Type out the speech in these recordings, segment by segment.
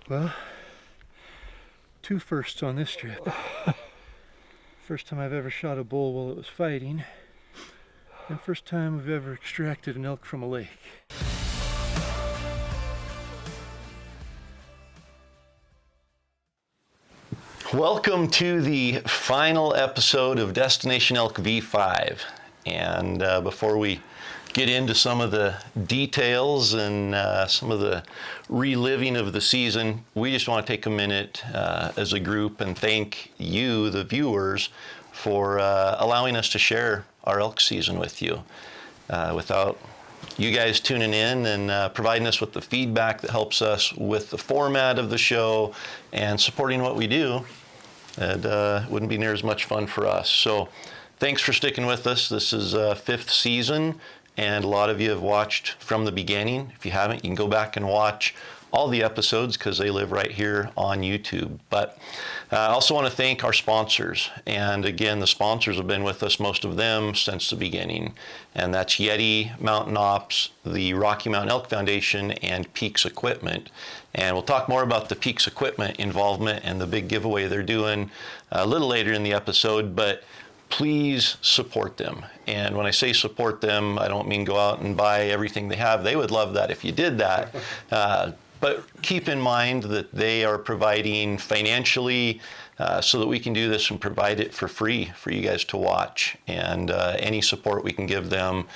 Well, two firsts on this trip. First time I've ever shot a bull while it was fighting, and first time we've ever extracted an elk from a lake. Welcome to the final episode of Destination Elk V5. And before we get into some of the details and some of the reliving of the season, we just want to take a minute as a group and thank you, the viewers, for allowing us to share our elk season with you. Without you guys tuning in and providing us with the feedback that helps us with the format of the show and supporting what we do, it wouldn't be near as much fun for us. So thanks for sticking with us. This is fifth season, and a lot of you have watched from the beginning. If you haven't, you can go back and watch all the episodes because they live right here on YouTube. But I also want to thank our sponsors. And again, the sponsors have been with us, most of them, since the beginning. And that's Yeti, Mountain Ops, the Rocky Mountain Elk Foundation, and Peaks Equipment. And we'll talk more about the Peaks Equipment involvement and the big giveaway they're doing a little later in the episode. But please support them. And when I say support them, I don't mean go out and buy everything they have. They would love that if you did that. But keep in mind that they are providing financially so that we can do this and provide it for free for you guys to watch. And any support we can give them,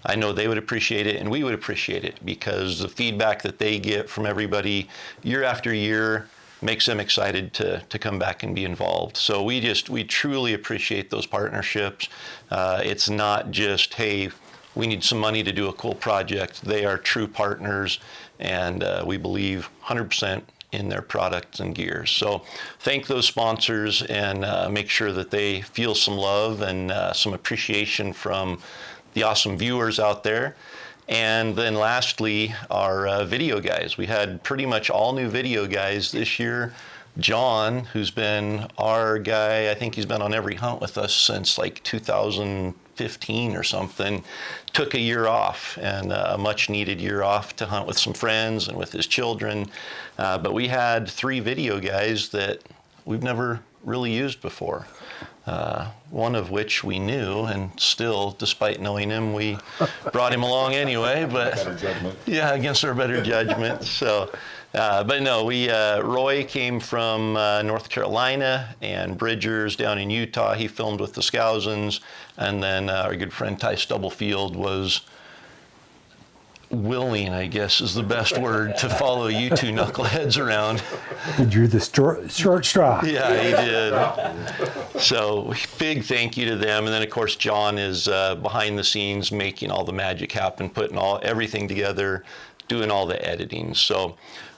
I know they would appreciate it and we would appreciate it, because the feedback that they get from everybody year after year makes them excited to come back and be involved. So we truly appreciate those partnerships. It's not just, hey, we need some money to do a cool project. They are true partners, and we believe 100% in their products and gear. So thank those sponsors and make sure that they feel some love and some appreciation from the awesome viewers out there. And then lastly, our video guys. We had pretty much all new video guys this year. John, who's been our guy, I think he's been on every hunt with us since like 2015 or something, took a year off, and a much needed year off to hunt with some friends and with his children. But we had 3 video guys that we've never really used before. One of which we knew, and still, despite knowing him, we brought him along anyway. But better judgment. Yeah, against our better judgment. So, but no, Roy came from North Carolina, and Bridgers down in Utah. He filmed with the Scousins, and then our good friend Ty Stubblefield was willing, I guess is the best word, to follow you two knuckleheads around. He drew the short straw. Yeah, he did. So big thank you to them. And then of course John is behind the scenes making all the magic happen, putting everything together, doing all the editing. So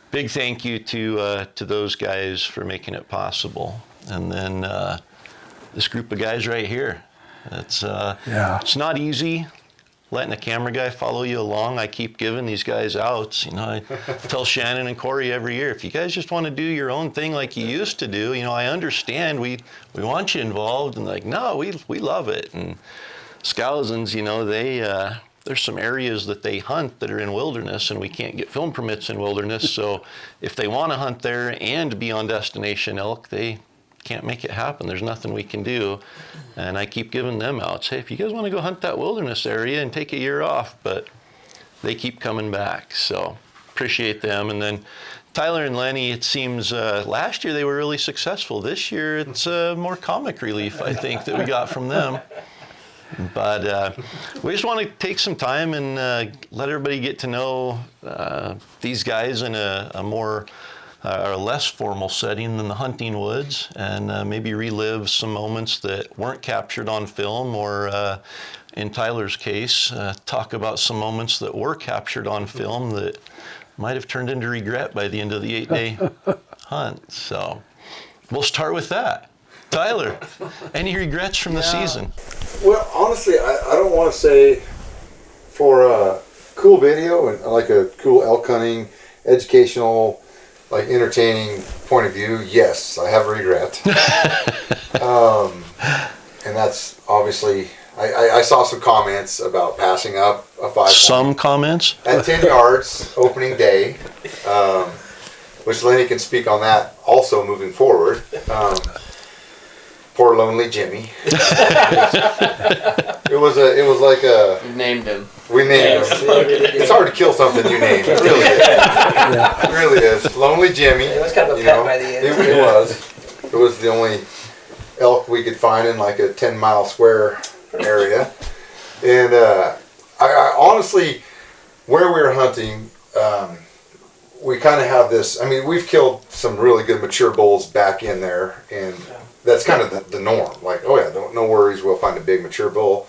big thank you to those guys for making it possible. And then this group of guys right here. It's not easy letting a camera guy follow you along. I keep giving these guys outs. I tell Shannon and Corey every year, if you guys just want to do your own thing like you used to do, I understand. We want you involved. And like, no, we love it. And Scousins, there's some areas that they hunt that are in wilderness, and we can't get film permits in wilderness. So if they want to hunt there and be on Destination Elk, they can't make it happen. There's nothing we can do. And I keep giving them outs. Hey, if you guys want to go hunt that wilderness area and take a year off, but they keep coming back. So appreciate them. And then Tyler and Lenny, it seems last year they were really successful. This year it's more comic relief, I think, that we got from them. But we just want to take some time and let everybody get to know these guys in a more or a less formal setting than the hunting woods, and maybe relive some moments that weren't captured on film, or in Tyler's case, talk about some moments that were captured on film that might have turned into regret by the end of the 8-day hunt. So we'll start with that. Tyler, any regrets from the season? Well, honestly, I don't want to say for a cool video and like a cool elk hunting, educational, like entertaining point of view, yes, I have a regret. And that's obviously, I saw some comments about passing up a 5 Some comments? at 10 yards opening day. which Lenny can speak on that also moving forward. Poor lonely Jimmy. It was like a. You named him. We named him. It's hard to kill something you name. It really is. It really is. Lonely Jimmy. It was kind of a pet by the end. It was. It was the only elk we could find in like a 10-mile square area. And I honestly, where we were hunting, we kind of have this. I mean, we've killed some really good mature bulls back in there, and that's kind of the norm. Like, oh yeah, no worries, we'll find a big mature bull.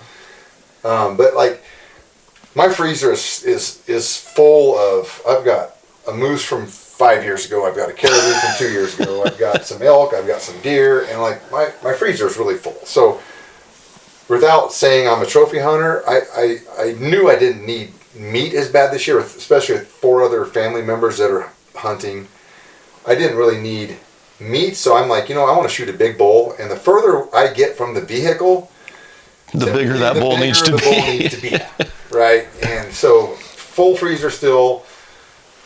But like, my freezer is full of. I've got a moose from 5 years ago. I've got a caribou from 2 years ago. I've got some elk. I've got some deer, and like my freezer is really full. So, without saying I'm a trophy hunter, I knew I didn't need meat as bad this year, especially with 4 other family members that are hunting. I didn't really need meat, so I'm like, I want to shoot a big bull, and the further I get from the vehicle, The bigger that bull needs to be. Right? And so, full freezer still,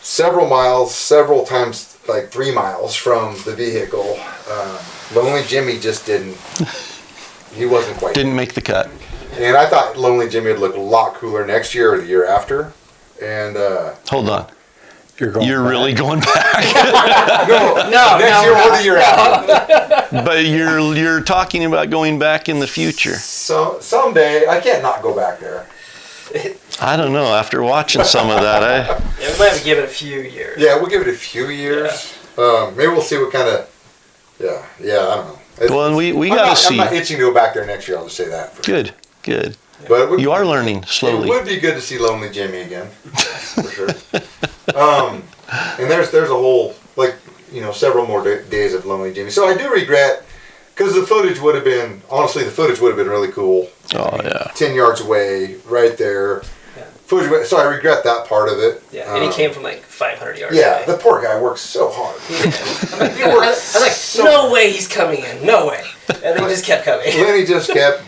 several miles, several times, like 3 miles from the vehicle. Lonely Jimmy just didn't, he wasn't quite. Didn't make the cut. And I thought Lonely Jimmy would look a lot cooler next year or the year after. And Hold on. You're really going back. next year or the year after. But you're talking about going back in the future. So someday I can't not go back there. I don't know. After watching some of that, Yeah, we might have to give it a few years. Yeah, we'll give it a few years. Maybe we'll see what kind of. Yeah, I don't know. well, and we I'm got to see. I'm not itching to go back there next year. I'll just say that. Good. But it would, You are learning It slowly. would be good to see Lonely Jimmy again, for sure. And there's a whole several more days of Lonely Jimmy. So I do regret, because the footage would have been really cool. Oh yeah. 10 yards away, right there. Yeah. Footage. So I regret that part of it. Yeah, and he came from like 500 yards Yeah, away. the poor guy works so hard. I was like, no way he's coming in, no way. And then he just kept coming. And then he just kept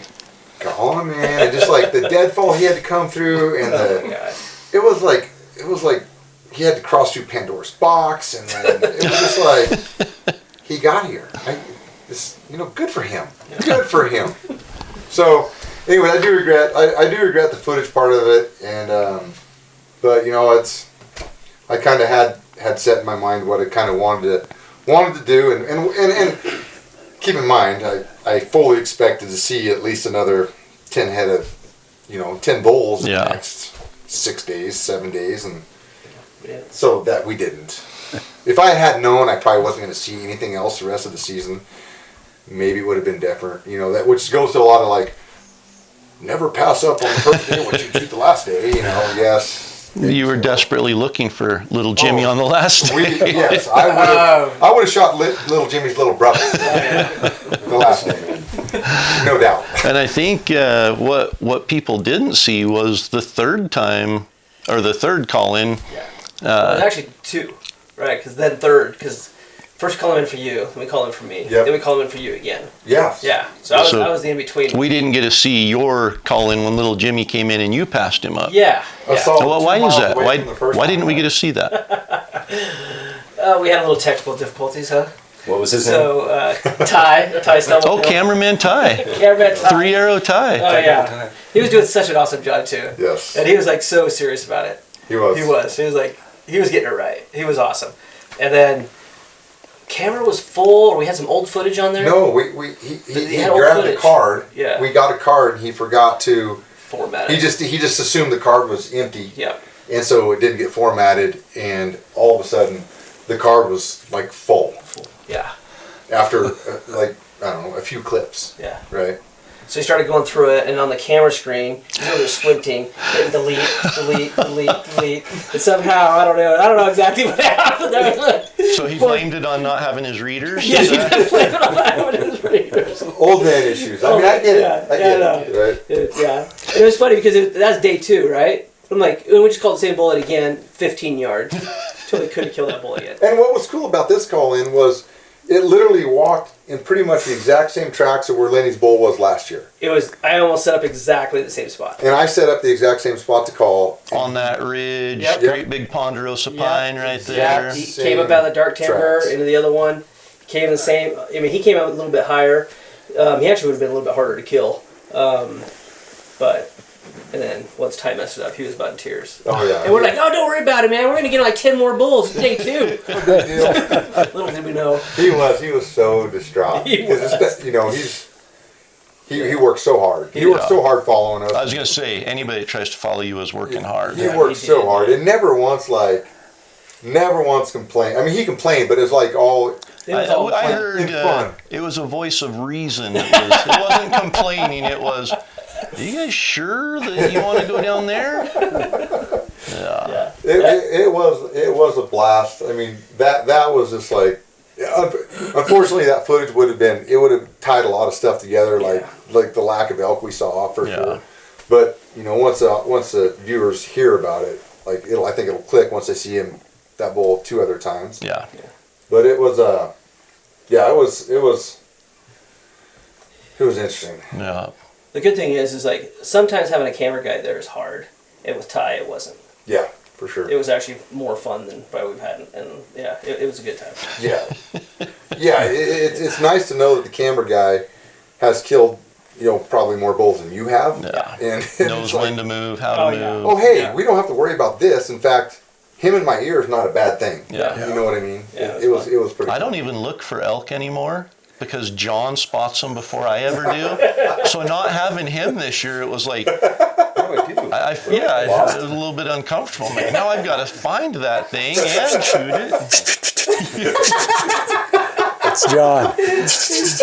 calling him in, and just like the deadfall he had to come through, and Oh my God. it was like he had to cross through Pandora's box, and then it was just like he got here. Good for him. Good for him. So anyway, I do regret the footage part of it, and but I kind of had set in my mind what I kind of wanted to do, and keep in mind I fully expected to see at least another 10 head of 10 bulls in the next 6 days, 7 days, and so that we didn't. If I had known I probably wasn't going to see anything else the rest of the season, maybe it would have been different. That which goes to a lot of like, never pass up on the first day what you shoot the last day. Yes. You were desperately looking for little Jimmy on the last day. Yes, I would have shot little Jimmy's little brother the last day, no doubt. And I think what people didn't see was the third time, or the third call-in. Well, it was actually 2, right? Because first call him in for you, then we call him for me, Yep. then we call him in for you again. Yeah. Yeah, so I was the in-between. We didn't get to see your call-in when little Jimmy came in and you passed him up. Yeah. Well, why is that? Why Why didn't we get to see that? We had a little technical difficulties, huh? What was his name? So, Ty stumbled. Oh, cameraman Ty. Cameraman Ty. 3-arrow Ty. Oh, yeah. He was doing such an awesome job, too. Yes. And he was, like, so serious about it. He was. He was getting it right. He was awesome. And then, camera was full, or we had some old footage on there. No, he had old grabbed footage. a card. Yeah. We got a card, and he forgot to Format He it. just assumed the card was empty. Yep. And so it didn't get formatted, and all of a sudden, the card was like full Yeah. after a few clips. Yeah. Right. So he started going through it, and on the camera screen, he was squinting, hitting delete. And somehow, I don't know exactly what happened there. So he blamed it on not having his readers? Yes, he did blame it on that one of his readers. Old man issues. I mean, I get it. I get it. Right. Yeah. And it was funny because that's day 2, right? I'm like, we just called the same bullet again, 15 yards. Totally couldn't kill that bullet yet. And what was cool about this call-in was it literally walked in pretty much the exact same tracks of where Lenny's bull was last year. I almost set up exactly the same spot. And I set up the exact same spot to call. On that ridge, Yep. great big ponderosa pine right there. He came up out of the dark timber tracks. into the other one. Came the same. I mean, he came out a little bit higher. He actually would have been a little bit harder to kill. And then once Ty messed it up, he was about in tears. Oh yeah. And we're like, oh, don't worry about it, man. We're gonna get like 10 more bulls day 2. Big deal. Little did we know. He was so distraught. He Because was. you know, he worked so hard. He worked so hard following us. I was going to say, anybody that tries to follow you is working hard. He worked he so did. hard and never once complained. I mean, he complained, but it's like all. It was all I fun. heard fun. it was a voice of reason. It wasn't complaining. It was, are you guys sure that you want to go down there? Yeah. It was a blast. I mean, that was just like. Unfortunately, that footage would have tied a lot of stuff together, like the lack of elk we saw for sure. But you know, once the viewers hear about it, I think it'll click once they see that bull 2 other times. Yeah. But it was it was interesting. Yeah. The good thing is like sometimes having a camera guy there is hard, and with Ty it wasn't. Yeah, for sure. It was actually more fun than probably we've had, and yeah, it was a good time. Yeah, yeah. It's nice to know that the camera guy has killed, you know, probably more bulls than you have. Yeah. And Knows it's like, when to move, how to move. oh hey, we don't have to worry about this. In fact, him in my ear is not a bad thing. Yeah. You know what I mean? Yeah, it was pretty. I don't even look for elk anymore because John spots them before I ever do. So not having him this year, it was like, I was a little bit uncomfortable. Man. Now I've got to find that thing and shoot it. It's John.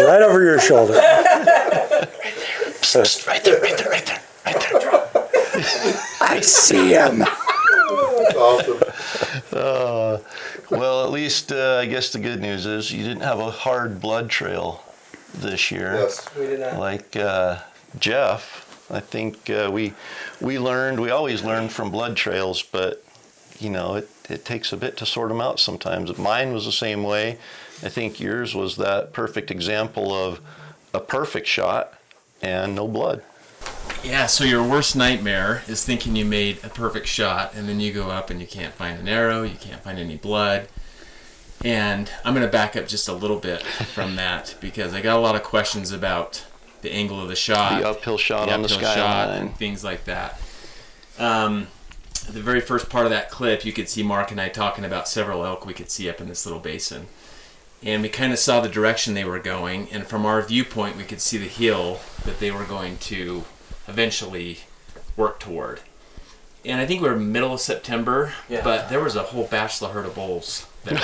Right over your shoulder. Right there. I see him. Awesome. Well, at least I guess the good news is you didn't have a hard blood trail this year. Yes. We did not. Like Jeff, I think we always learn from blood trails, but you know it takes a bit to sort them out sometimes. Mine was the same way. I think yours was that perfect example of a perfect shot and no blood. Yeah, so your worst nightmare is thinking you made a perfect shot, and then you go up and you can't find an arrow, you can't find any blood. And I'm going to back up just a little bit from that because I got a lot of questions about the angle of the shot, The uphill shot on the uphill shot skyline. and things like that. The very first part of that clip, you could see Mark and I talking about several elk we could see up in this little basin. And we kind of saw the direction they were going, and from our viewpoint, we could see the hill that they were going to eventually work toward. And I think we were middle of September, but there was a whole bachelor herd of bulls that were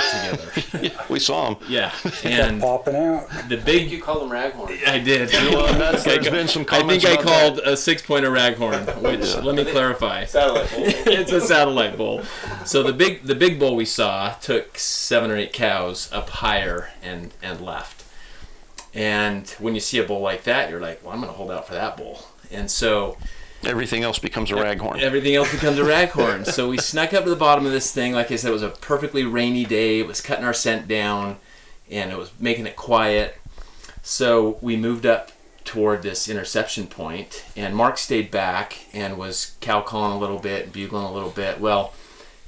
together. Yeah, we saw them. Yeah, and Popping out. the big... You call them raghorn. I did. There's been some comments I think I about called a 6-pointer raghorn, which, let me clarify. Satellite bull. It's a satellite bull. So the big bull we saw took 7 or 8 cows up higher and left. And when you see a bull like that, you're like, well, I'm going to hold out for that bull. And so Everything else becomes a raghorn. everything else becomes a raghorn. So we snuck up to the bottom of this thing. Like I said, it was a perfectly rainy day. It was cutting our scent down, and it was making it quiet. So we moved up toward this interception point, and Mark stayed back and was cow calling a little bit, bugling a little bit. Well,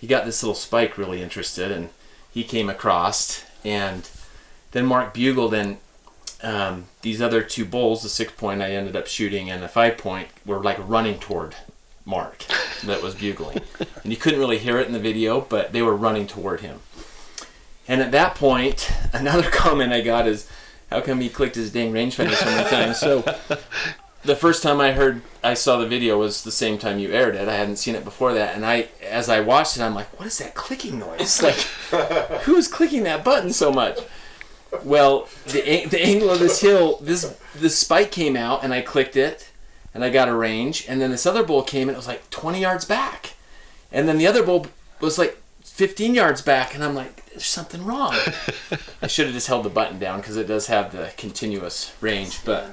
he got this little spike really interested, and he came across, and then Mark bugled, and these other 2 bulls, the 6-point I ended up shooting and the 5-point, were like running toward Mark that was bugling. And you couldn't really hear it in the video, but they were running toward him. And at that point, another comment I got is, how come he clicked his dang rangefinder so many times? So the first time I saw the video was the same time you aired it. I hadn't seen it before that. And as I watched it, I'm like, what is that clicking noise? Like, who's clicking that button so much? Well, the angle of this hill, this spike came out, and I clicked it, and I got a range, and then this other bull came, and it was like 20 yards back. And then the other bull was like 15 yards back, and I'm like, there's something wrong. I should have just held the button down, because it does have the continuous range, but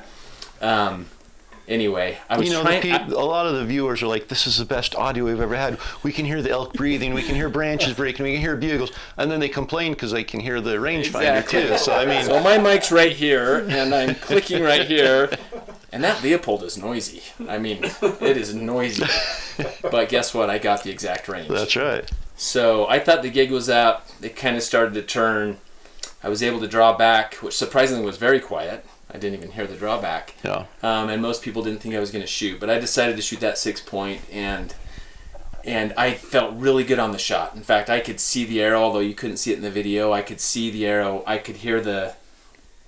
anyway, I was You know, trying. a lot of the viewers are like, this is the best audio we've ever had. We can hear the elk breathing, we can hear branches breaking, we can hear bugles, and then they complain because they can hear the rangefinder too. So I mean, So my mic's right here, and I'm clicking right here, and that Leopold is noisy. I mean, it is noisy. But guess what? I got the exact range. that's right. So I thought the gig was up. It kind of started to turn. I was able to draw back, which surprisingly was very quiet. I didn't even hear the drawback. Yeah. And most people didn't think I was going to shoot. But I decided to shoot that 6-point, and I felt really good on the shot. In fact, I could see the arrow, although you couldn't see it in the video. I could see the arrow. I could hear the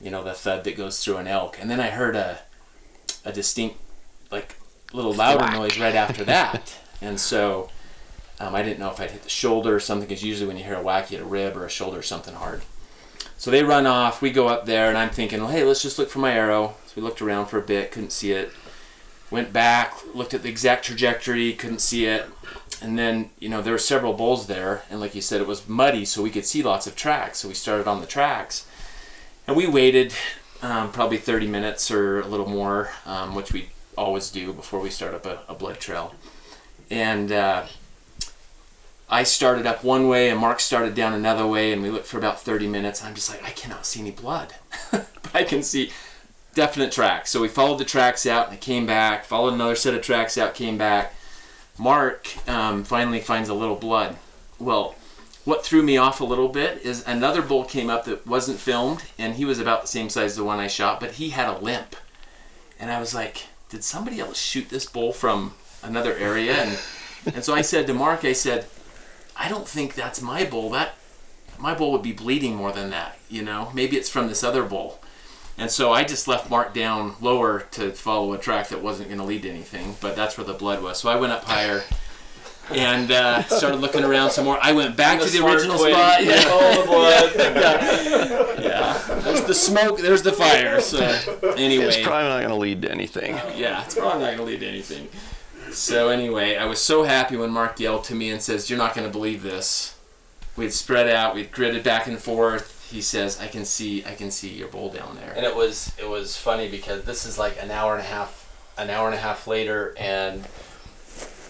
thud that goes through an elk. And then I heard a distinct, like, little louder noise right after that. And so I didn't know if I'd hit the shoulder or something, because usually when you hear a whack, you hit a rib or a shoulder or something hard. So they run off, we go up there, and I'm thinking, well, hey, let's just look for my arrow. So we looked around for a bit, couldn't see it. Went back, looked at the exact trajectory, couldn't see it. And then, there were several bulls there, and like you said, it was muddy, so we could see lots of tracks. So we started on the tracks. And we waited probably 30 minutes or a little more, which we always do before we start up a blood trail. And I started up one way and Mark started down another way, and we looked for about 30 minutes. I'm just like, I cannot see any blood. But I can see definite tracks. So we followed the tracks out, and I came back, followed another set of tracks out, came back. Mark finally finds a little blood. Well, what threw me off a little bit is another bull came up that wasn't filmed, and he was about the same size as the one I shot, but he had a limp. And I was like, did somebody else shoot this bull from another area? And so I said to Mark, I said, I don't think that's my bull. My bull would be bleeding more than that, Maybe it's from this other bull. And so I just left Mark down lower to follow a track that wasn't going to lead to anything, but that's where the blood was. So I went up higher and started looking around some more. I went back to the original spot. Yeah. All the blood. Yeah. There's the smoke, there's the fire. So anyway. It's probably not going to lead to anything. Yeah, it's probably not going to lead to anything. So anyway, I was so happy when Mark yelled to me and says, "You're not going to believe this." We'd spread out, we'd gridded back and forth. He says, I can see your bull down there. And it was funny because this is like an hour and a half later, and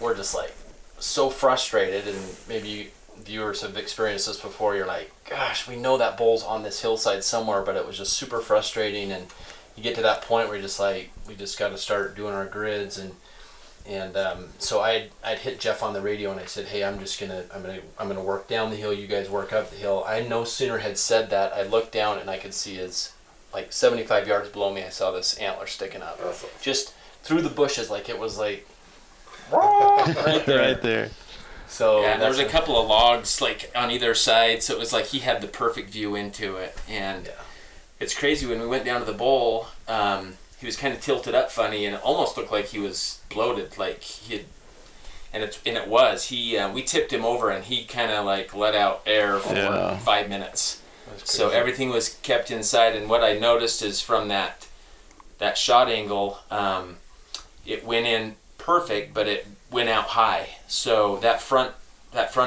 we're just like so frustrated. And maybe viewers have experienced this before. You're like, gosh, we know that bull's on this hillside somewhere, but it was just super frustrating. And you get to that point where you're just like, we just got to start doing our grids. And so I'd hit Jeff on the radio and I said, hey, I'm gonna work down the hill, you guys work up the hill. I no sooner had said that, I looked down and I could see his, like 75 yards below me, I saw this antler sticking up. Just through the bushes, like it was like right there. So yeah, there was a couple of logs like on either side, so it was like he had the perfect view into it. And it's crazy, when we went down to the bowl, he was kind of tilted up funny, and it almost looked like he was bloated, like he had, we tipped him over, and he kind of like let out air for 5 minutes. So everything was kept inside, and what I noticed is from that shot angle, it went in perfect, but it went out high. So that front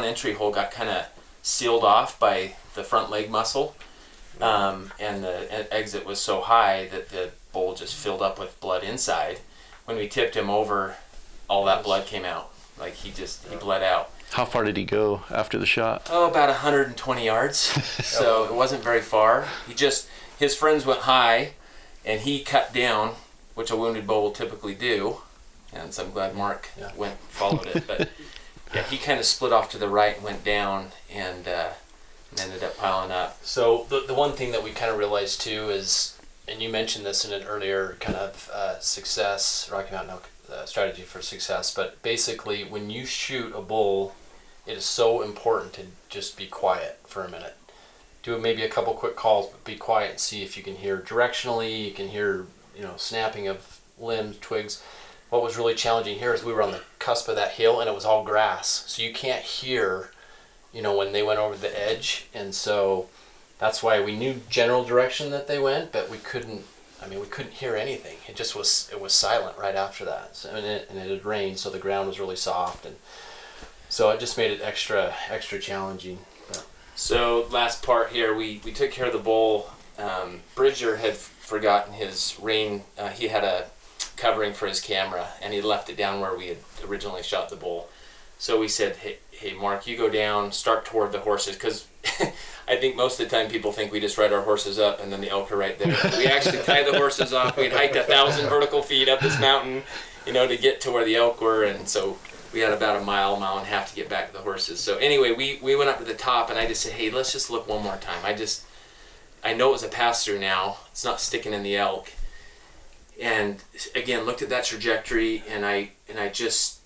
entry hole got kind of sealed off by the front leg muscle, and the exit was so high that the bull just filled up with blood inside. When we tipped him over, all that blood came out. Like he bled out. How far did he go after the shot? Oh, about 120 yards. So it wasn't very far. His friends went high, and he cut down, which a wounded bull will typically do. And so I'm glad Mark followed it. But yeah, he kind of split off to the right and went down, and ended up piling up. So the one thing that we kind of realized too is, and you mentioned this in an earlier kind of success, Rocky Mountain Elk strategy for success, but basically when you shoot a bull, it is so important to just be quiet for a minute. Do maybe a couple quick calls, but be quiet and see if you can hear directionally, you can hear, snapping of limbs, twigs. What was really challenging here is we were on the cusp of that hill and it was all grass, so you can't hear, when they went over the edge, and so that's why we knew general direction that they went, but we couldn't hear anything. It was silent right after that. So, and it had rained, so the ground was really soft, and so it just made it extra challenging. But. So last part here, we took care of the bull. Bridger had forgotten his rain. He had a covering for his camera, and he left it down where we had originally shot the bull. So we said, hey Mark, you go down, start toward the horses, because I think most of the time people think we just ride our horses up and then the elk are right there. We actually tied the horses off. We'd hiked 1,000 vertical feet up this mountain, to get to where the elk were, and so we had about a mile and a half to get back to the horses. So anyway, we went up to the top, and I just said, hey, let's just look one more time. I know it was a pass-through now. It's not sticking in the elk. And again, looked at that trajectory, and I just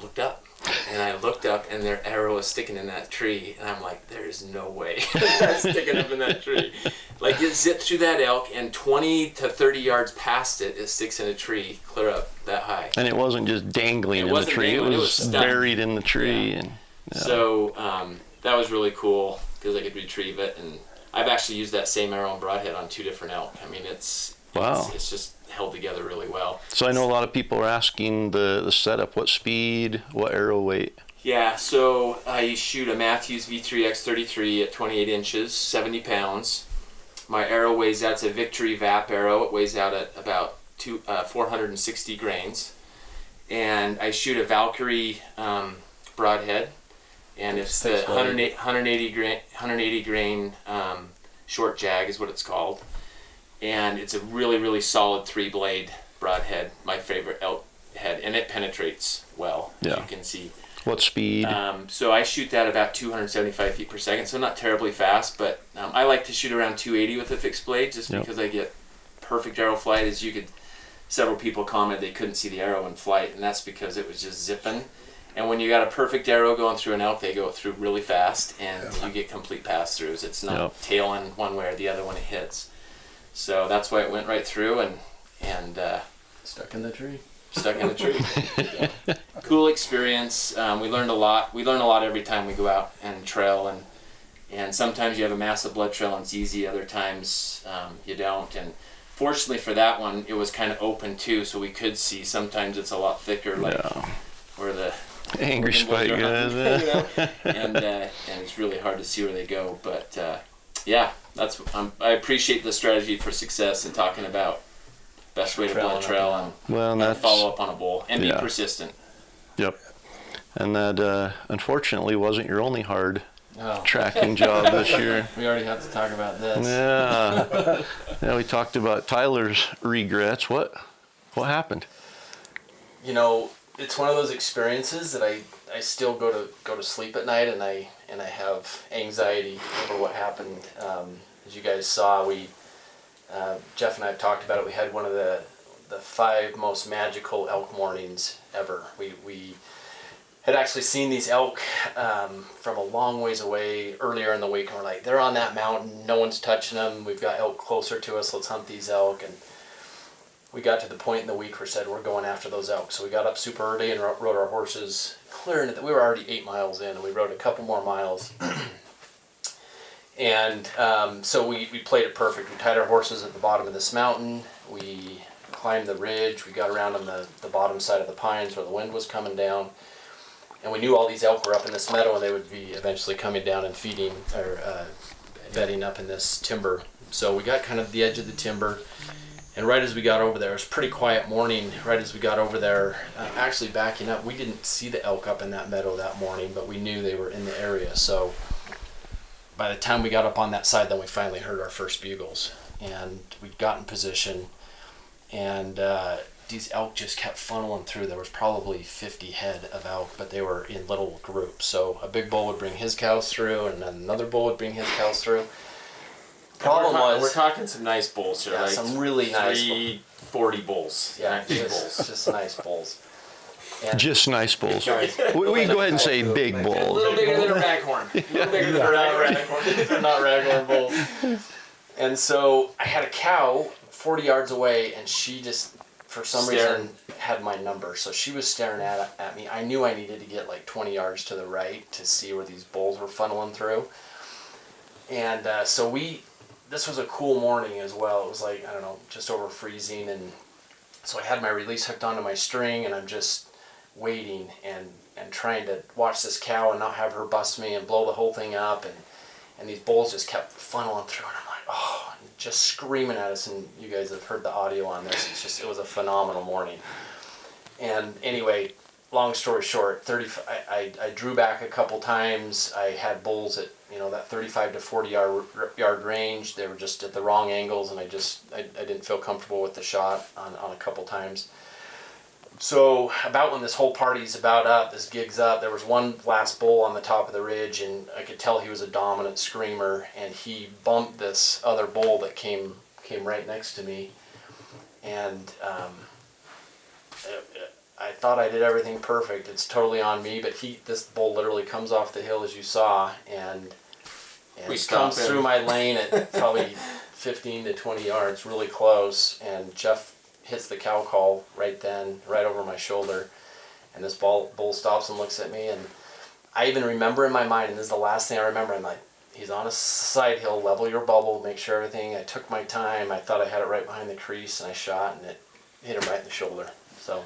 looked up. And I looked up, and their arrow was sticking in that tree, and I'm like, there is no way that's sticking up in that tree. Like, it zipped through that elk, and 20 to 30 yards past it, it sticks in a tree, clear up that high. And it wasn't just dangling in the tree; it was buried in the tree. Yeah. And so that was really cool because I could retrieve it, and I've actually used that same arrow and broadhead on 2 different elk. I mean, it's just held together really well. So I know a lot of people are asking the setup, what speed, what arrow weight. Yeah, so I shoot a Matthews V3X33 at 28 inches, 70 pounds. My arrow weighs out, it's a Victory VAP arrow. It weighs out at about 460 grains. And I shoot a Valkyrie broadhead, and it's the 180 grain short jag is what it's called. And it's a really, really solid 3-blade broadhead, my favorite elk head, and it penetrates well, as you can see. What speed? So I shoot that about 275 feet per second, so not terribly fast, but I like to shoot around 280 with a fixed blade just because I get perfect arrow flight. Several people commented they couldn't see the arrow in flight, and that's because it was just zipping. And when you got a perfect arrow going through an elk, they go through really fast, and you get complete pass-throughs. It's not tailing one way or the other when it hits. So that's why it went right through and Stuck in the tree. Stuck in the tree. Yeah. Cool experience. We learned a lot. We learn a lot every time we go out and trail, and sometimes you have a massive blood trail and it's easy. Other times you don't. And fortunately for that one, it was kind of open too, so we could see. Sometimes it's a lot thicker, like where the Angry Spike guys. and it's really hard to see where they go. But that's I appreciate the strategy for success and talking about best way to blood trail and follow up on a bull and be persistent. Yep. And that unfortunately wasn't your only hard tracking job this year. We already have to talk about this. Yeah, we talked about Tyler's regrets. What happened? It's one of those experiences that I still go to sleep at night, and I have anxiety over what happened. As you guys saw, Jeff and I have talked about it. We had one of the 5 most magical elk mornings ever. We had actually seen these elk from a long ways away earlier in the week, and we're like, they're on that mountain, no one's touching them, we've got elk closer to us, let's hunt these elk. And we got to the point in the week where we said we're going after those elk. So we got up super early and rode our horses, clearing it. We were already 8 miles in, and we rode a couple more miles. And so we played it perfect. We tied our horses at the bottom of this mountain. We climbed the ridge. We got around on the bottom side of the pines where the wind was coming down. And we knew all these elk were up in this meadow, and they would be eventually coming down and feeding or bedding up in this timber. So we got kind of the edge of the timber. And right as we got over there, it was a pretty quiet morning. Right as we got over there, actually backing up, we didn't see the elk up in that meadow that morning, but we knew they were in the area. So by the time we got up on that side, then we finally heard our first bugles. And we got in position, and these elk just kept funneling through. There was probably 50 head of elk, but they were in little groups. So a big bull would bring his cows through, and then another bull would bring his cows through. Problem was, we're talking some nice bulls here, like some really nice 40 bulls. Yeah, big bulls, just nice bulls. And just nice bulls. We can go ahead and say big bulls. A little bigger than a raghorn. A little bigger than a raghorn. They're not raghorn bulls. And so I had a cow 40 yards away, and she just, for some reason, had my number. So she was staring at me. I knew I needed to get like 20 yards to the right to see where these bulls were funneling through. And so this was a cool morning as well. It was like, I don't know, just over freezing. And so I had my release hooked onto my string, and I'm just waiting and trying to watch this cow and not have her bust me and blow the whole thing up. And these bulls just kept funneling through, and I'm like, oh, just screaming at us, and you guys have heard the audio on this. It was a phenomenal morning. And anyway, long story short, I drew back a couple times. I had bulls at, that 35 to 40 yard range. They were just at the wrong angles, and I didn't feel comfortable with the shot on a couple times. So about when this whole party's about up, this gig's up, there was one last bull on the top of the ridge, and I could tell he was a dominant screamer, and he bumped this other bull that came right next to me. And I thought I did everything perfect. It's totally on me, but this bull literally comes off the hill, as you saw, and comes through my lane at probably 15 to 20 yards, really close, and Jeff hits the cow call right then, right over my shoulder, and this bull stops and looks at me, and I even remember in my mind, and this is the last thing I remember, I'm like, he's on a side hill, level your bubble, make sure everything, I took my time, I thought I had it right behind the crease, and I shot, and it hit him right in the shoulder. So,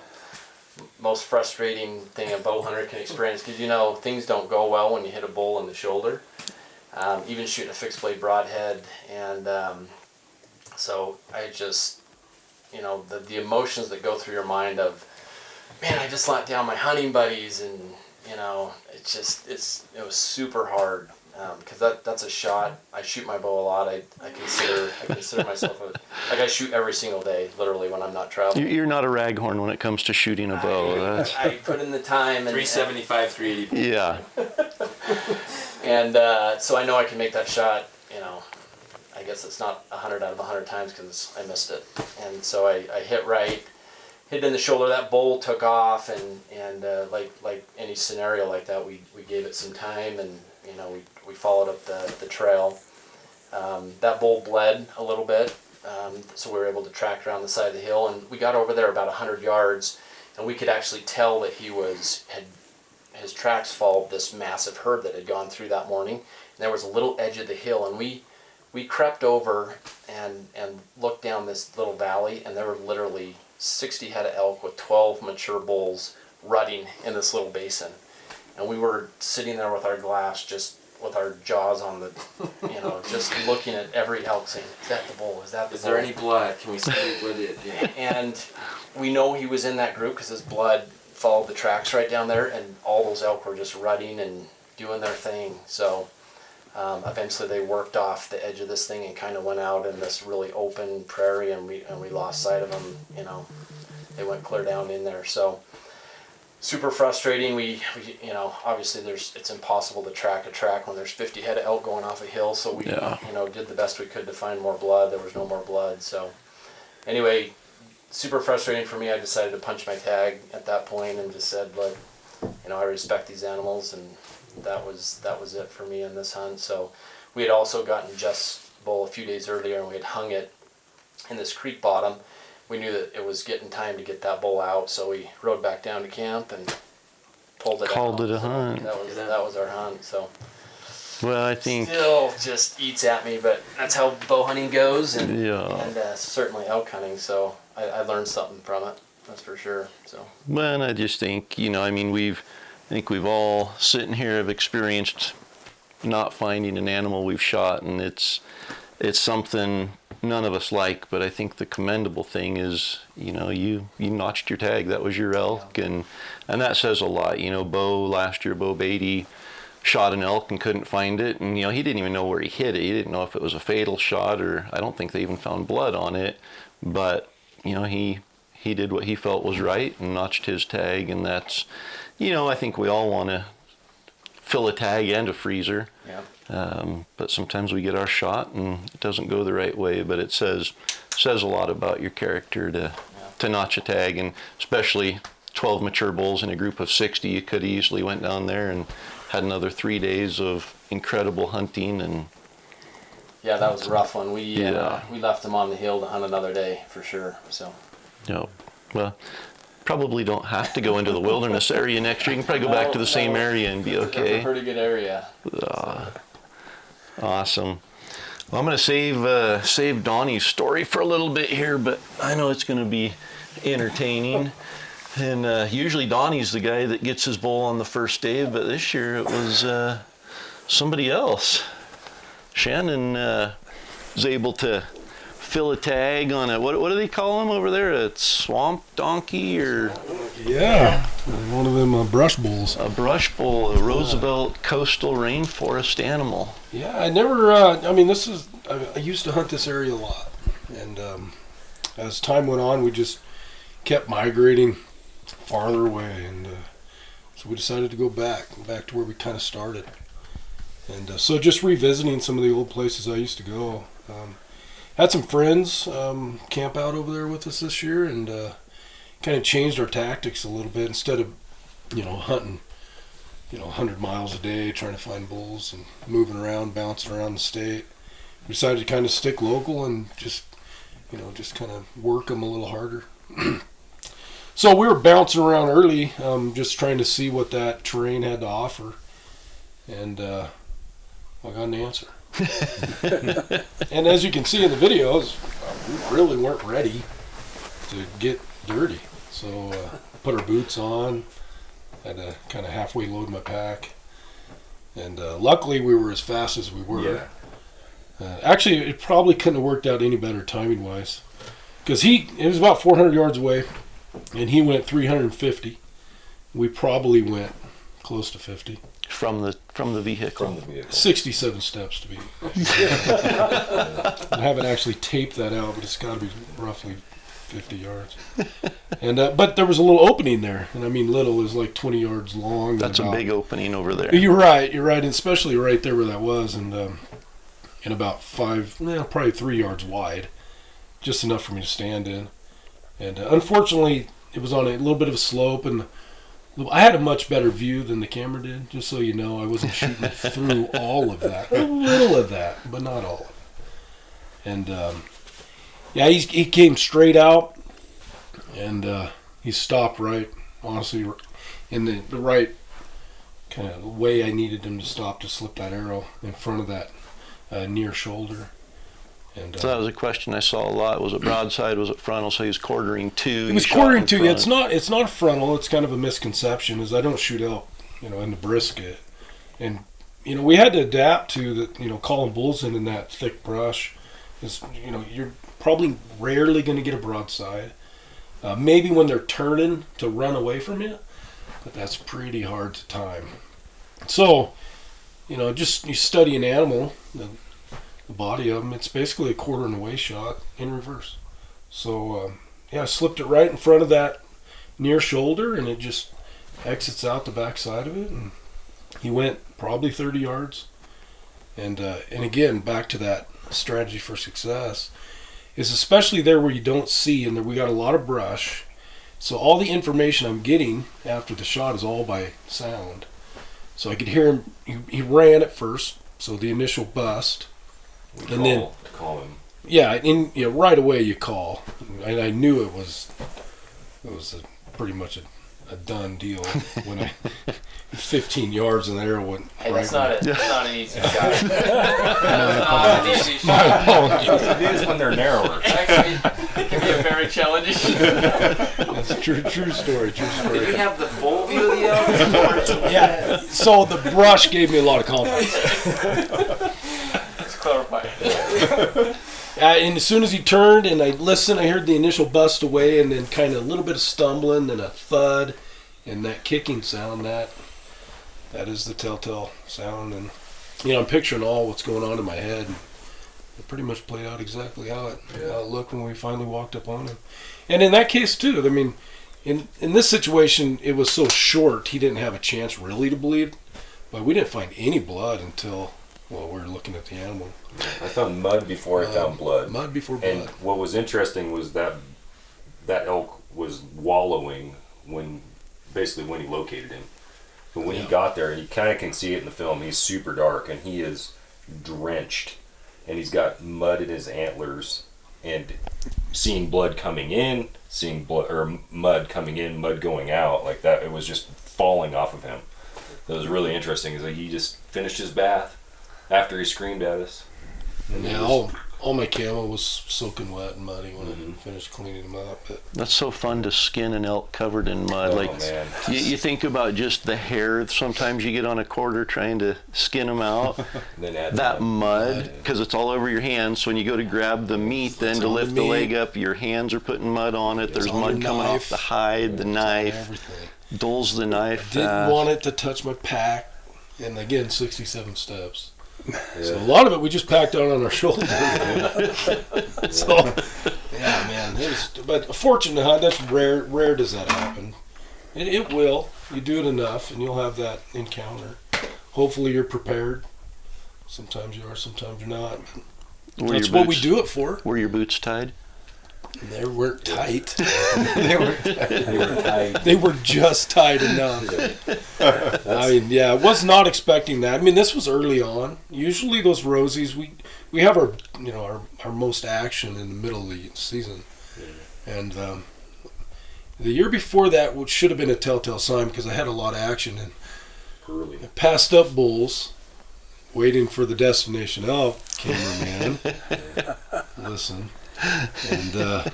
most frustrating thing a bow hunter can experience, because things don't go well when you hit a bull in the shoulder, even shooting a fixed blade broadhead, and so I just, the emotions that go through your mind of, man, I just let down my hunting buddies, and it was super hard, because that's a shot. I shoot my bow a lot. I consider myself I shoot every single day, literally, when I'm not traveling. You're not a raghorn when it comes to shooting a bow. I put in the time. And 375, 380. Yeah. And so I know I can make that shot. I guess it's not 100 out of 100 times because I missed it. And so I hit right, hit in the shoulder. That bull took off, and like any scenario like that, we gave it some time, and we followed up the trail. That bull bled a little bit, so we were able to track around the side of the hill, and we got over there about 100 yards, and we could actually tell that his tracks followed this massive herd that had gone through that morning. And there was a little edge of the hill, and we crept over and looked down this little valley, and there were literally 60 head of elk with 12 mature bulls rutting in this little basin. And we were sitting there with our glass, just with our jaws on the, just looking at every elk saying, is that the bull? Is that the bull? Is there any blood? Can we see what it is? Yeah. And we know he was in that group because his blood followed the tracks right down there, and all those elk were just rutting and doing their thing. So eventually they worked off the edge of this thing and kind of went out in this really open prairie, and we lost sight of them. They went clear down in there. So super frustrating. We obviously it's impossible to track a track when there's 50 head of elk going off a hill. So we did the best we could to find more blood. There was no more blood. So anyway, super frustrating for me. I decided to punch my tag at that point and just said, look, I respect these animals, and that was it for me in this hunt. So we had also gotten Jeff's bull a few days earlier, and we had hung it in this creek bottom. We knew that it was getting time to get that bull out, so we rode back down to camp and pulled it out. Called it a hunt. That was our hunt. So Well, I think still just eats at me, but that's how bow hunting goes, and certainly elk hunting. So I learned something from it. That's for sure. So. Well, and I just think, I think we've all sitting here have experienced not finding an animal we've shot, and it's something none of us like. But I think the commendable thing is, you notched your tag. That was your elk, and that says a lot. Last year, Bo Beatty shot an elk and couldn't find it, and he didn't even know where he hit it. He didn't know if it was a fatal shot, or I don't think they even found blood on it. But he did what he felt was right and notched his tag, and that's, I think we all want to fill a tag and a freezer. Yeah. But sometimes we get our shot and it doesn't go the right way, but it says a lot about your character to notch a tag, and especially 12 mature bulls in a group of 60. You could easily went down there and had another 3 days of incredible hunting. And yeah, that was a rough one. We left them on the hill to hunt another day for sure. So. No. Well, probably don't have to go into the wilderness area next year. You can probably go back to the same area and be okay. That's a pretty good area. Awesome. Well, I'm going to save Donnie's story for a little bit here, but I know it's going to be entertaining. And usually Donnie's the guy that gets his bull on the first day, but this year it was somebody else. Shannon was able to fill a tag on a, what do they call them over there? A swamp donkey or? Yeah, one of them brush bulls. A brush bull, a Roosevelt coastal rainforest animal. Yeah, I never, I used to hunt this area a lot. And as time went on, we just kept migrating farther away. And so we decided to go back to where we kind of started. And so just revisiting some of the old places I used to go. Had some friends camp out over there with us this year, and kind of changed our tactics a little bit. Instead of, hunting, 100 miles a day, trying to find bulls and moving around, bouncing around the state, we decided to kind of stick local and just kind of work them a little harder. So we were bouncing around early, just trying to see what that terrain had to offer. And I got an answer. And as you can see in the videos, we really weren't ready to get dirty. So put our boots on, had to kind of halfway load my pack. And luckily we were as fast as we were. Yeah. Actually, it probably couldn't have worked out any better timing-wise. Because it was about 400 yards away, and he went 350. We probably went close to 50. From the vehicle. 67 steps to be. I haven't actually taped that out, but it's got to be roughly 50 yards. And but there was a little opening there, and I mean little is like 20 yards long. That's a big opening over there. You're right, and especially right there where that was, and about probably 3 yards wide, just enough for me to stand in. And unfortunately, it was on a little bit of a slope, and I had a much better view than the camera did, just so you know. I wasn't shooting through all of that. A little of that, but not all of it. And, he came straight out, and he stopped right, honestly, in the right kind of way I needed him to stop to slip that arrow in front of that near shoulder. And, so that was a question I saw a lot. Was it broadside? Was it frontal? So he was quartering two. He was quartering two. Yeah, it's not a frontal. It's kind of a misconception. Is I don't shoot elk, in the brisket, and we had to adapt to the calling bulls in that thick brush. Is you're probably rarely going to get a broadside. Maybe when they're turning to run away from you, but that's pretty hard to time. So, just you study an animal. The body of them, it's basically a quarter and away shot in reverse. So I slipped it right in front of that near shoulder, and it just exits out the back side of it, and he went probably 30 yards. And again, back to that strategy for success is especially there where you don't see, and we got a lot of brush, so all the information I'm getting after the shot is all by sound. So I could hear him. He ran at first, so the initial bust. Then call him. Yeah, right away you call, and I knew it was pretty much a done deal when I 15 yards and the arrow went. Hey, right that's not an easy shot. My apologies. It is when they're narrower. Actually, it can be a very challenging shot. That's a true story. Did you have the full view of the elk? Yeah. So the brush gave me a lot of confidence. Clarify. And as soon as he turned and I listened, I heard the initial bust away, and then kind of a little bit of stumbling, then a thud, and that kicking sound. That is the telltale sound. And I'm picturing all what's going on in my head. And it pretty much played out exactly how it looked when we finally walked up on him. And in that case too, I mean, in this situation, it was so short he didn't have a chance really to bleed. But we didn't find any blood until. Well, we were looking at the animal. I found mud before I found blood. Mud before blood. And what was interesting was that elk was wallowing when he located him. But when he got there, and you kind of can see it in the film, he's super dark and he is drenched, and he's got mud in his antlers, and seeing blood coming in, mud coming in, mud going out like that. It was just falling off of him. It was really interesting. Is like he just finished his bath after he screamed at us. And all my camo was soaking wet and muddy when I finished cleaning them up. But That's so fun to skin an elk covered in mud. Oh, like man. you think about just the hair. Sometimes you get on a quarter trying to skin them out. Then add That mud, because it's all over your hands. So when you go to grab the meat, then to on lift the the leg meat. up, your hands are putting mud on it. There's on mud your coming knife. off the hide, the knife, everything. dulls the knife. Didn't fast. want it to touch my pack. And again, 67 steps. So a lot of it we just packed out on our shoulder. So, yeah, man. But fortunate hunt, that's rare. Rare does that happen. It will. You do it enough, and you'll have that encounter. Hopefully, you're prepared. Sometimes you are, sometimes you're not. Were That's your what we boots- do it for. Were your boots tied? They weren't tight. They were tight. They were just tight enough. I mean, yeah, I was not expecting that. I mean, this was early on. Usually those rosies, we have our most action in the middle of the season. And the year before that, which should have been a telltale sign because I had a lot of action and Early. I passed up bulls, waiting for the destination elk cameraman. Listen. And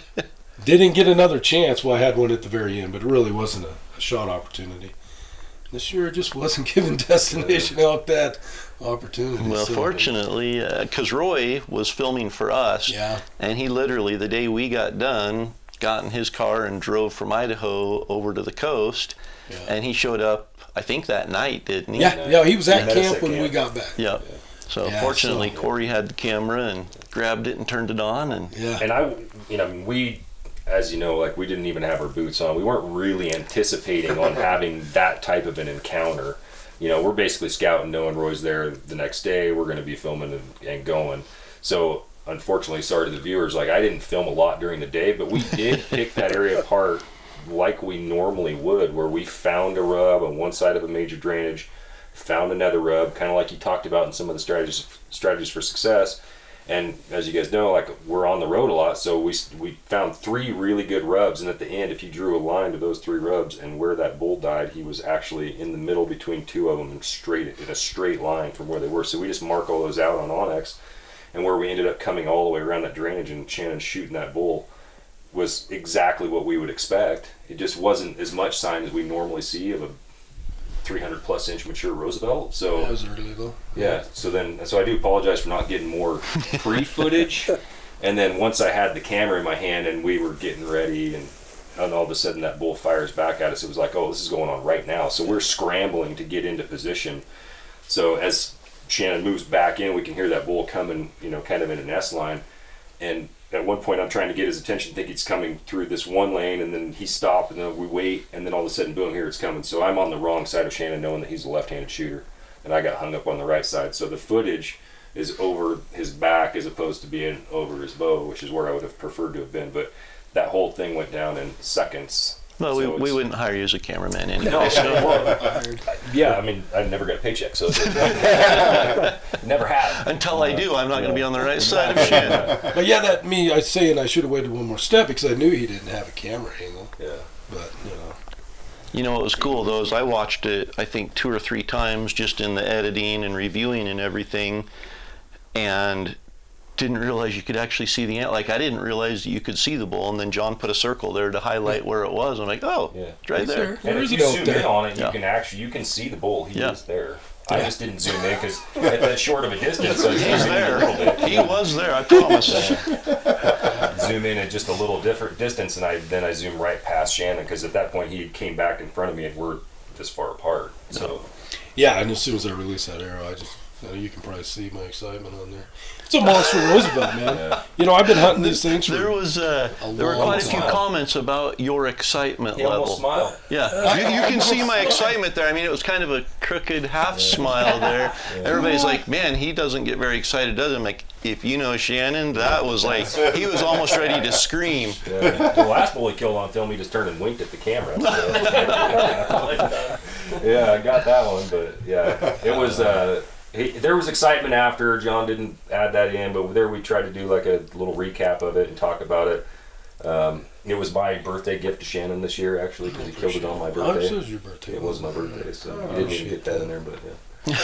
didn't get another chance. Well, I had one at the very end, but it really wasn't a shot opportunity. This year, I just wasn't giving destination elk that opportunity. Well, so- fortunately, because Roy was filming for us, Yeah. and he literally, the day we got done, got in his car and drove from Idaho over to the coast, Yeah. and he showed up, I think that night, didn't he? Yeah, he was at met us camp at when we camp. got back. Yeah. So Yeah, fortunately, so- Corey had the camera and grabbed it and turned it on, and Yeah. And we, as you know, like we didn't even have our boots on. We weren't really anticipating on having that type of an encounter. We're basically scouting, knowing Roy's there the next day. We're going to be filming and going. So unfortunately, sorry to the viewers, like I didn't film a lot during the day, but we did pick that area apart like we normally would, where we found a rub on one side of a major drainage, found another rub, kind of like you talked about in some of the strategies for success. And as you guys know, like we're on the road a lot, so we found 3 really good rubs. And at the end, if you drew a line to those 3 rubs and where that bull died, he was actually in the middle between 2 of them and in a straight line from where they were. So we just mark all those out on Onyx, and where we ended up coming all the way around that drainage and Shannon shooting that bull was exactly what we would expect. It just wasn't as much sign as we normally see of a 300 plus inch mature Roosevelt. So That was early though. yeah, so I do apologize for not getting more pre-footage. And then once I had the camera in my hand and we were getting ready, and all of a sudden that bull fires back at us, it was like, oh, this is going on right now. So we're scrambling to get into position. So as Shannon moves back in, we can hear that bull coming, kind of in an S line. And at one point I'm trying to get his attention, think he's coming through this one lane, and then he stopped, and then we wait, and then all of a sudden, boom, here it's coming. So I'm on the wrong side of Shannon, knowing that he's a left-handed shooter, and I got hung up on the right side. So the footage is over his back as opposed to being over his bow, which is where I would have preferred to have been. But that whole thing went down in seconds. well, So we it's- wouldn't hire you as a cameraman anyway. No, so. well, yeah, I mean, I never got a paycheck, so never have. Until I do, I'm not going to be on the right side of Shannon. But yeah, I saying I should have waited one more step because I knew he didn't have a camera angle. Yeah. But You know what was cool though is I watched it, I think 2 or 3 times just in the editing and reviewing and everything, and didn't realize you could actually see the ant. Like I didn't realize that you could see the bull, and then John put a circle there to highlight where it was. I'm like, oh, Yeah. it's right He's there. there. And Where if is you he out zoom there? in on it, Yeah. you can see the bull. He Yeah. is there. I just didn't zoom in because at that short of a distance, I He's zoomed in a little there. bit. He was there, I promise. Zoom in at just a little different distance, and then I zoom right past Shannon because at that point he came back in front of me and we're this far apart. So yeah, and as soon as I released that arrow, you can probably see my excitement on there. It's a monster Roosevelt, man. Yeah. I've been hunting these things for There were long quite a few time. comments about your excitement he level. almost smiled. Yeah, you can see my excitement there. I mean, it was kind of a crooked half smile there. Everybody's like, man, he doesn't get very excited, does he? I'm like, if you know Shannon, that was like, he was almost ready to scream. Yeah. The last bull he killed on film, he just turned and winked at the camera. Yeah, I got that one, but yeah, it was. There was excitement after. John didn't add that in, but there we tried to do like a little recap of it and talk about it. It was my birthday gift to Shannon this year, actually, because he killed it on my birthday. This is your birthday. It was my birthday, so you didn't even get that in there, but yeah.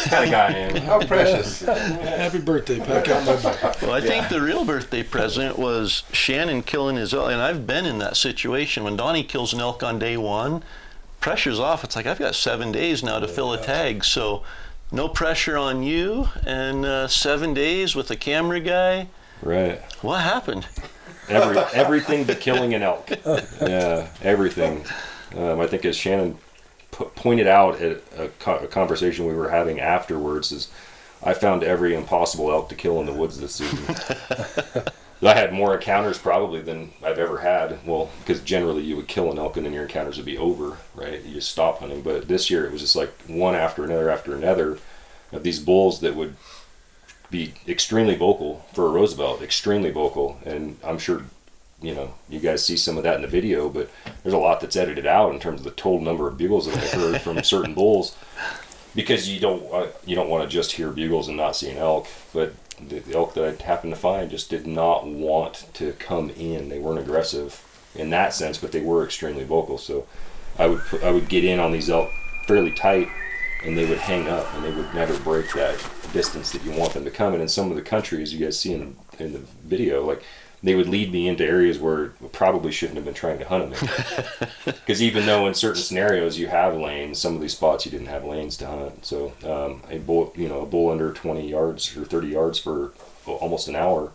Kind of guy I am. How precious. Happy birthday. Pack out my bike. Well, I think the real birthday present was Shannon killing his elk, and I've been in that situation. When Donnie kills an elk on day one, pressure's off. It's like, I've got 7 days now to fill a tag, so no pressure on you, and 7 days with a camera guy. Right. What happened? Everything but killing an elk. Yeah, everything. I think as Shannon pointed out at a conversation we were having afterwards, is I found every impossible elk to kill in the woods this season. I had more encounters probably than I've ever had. Well, because generally you would kill an elk and then your encounters would be over, right? You just stop hunting. But this year it was just like one after another of these bulls that would be extremely vocal for a Roosevelt, extremely vocal. And I'm sure, you know, you guys see some of that in the video, but there's a lot that's edited out in terms of the total number of bugles that I heard from certain bulls, because you don't want to just hear bugles and not see an elk. But the elk that I happened to find just did not want to come in. They weren't aggressive in that sense, but they were extremely vocal. So I would get in on these elk fairly tight, and they would hang up, and they would never break that distance that you want them to come. And in some of the countries you guys see in the video, like, they would lead me into areas where I probably shouldn't have been trying to hunt them in. Because even though in certain scenarios you have lanes, some of these spots you didn't have lanes to hunt. So a bull under 20 yards or 30 yards for almost an hour,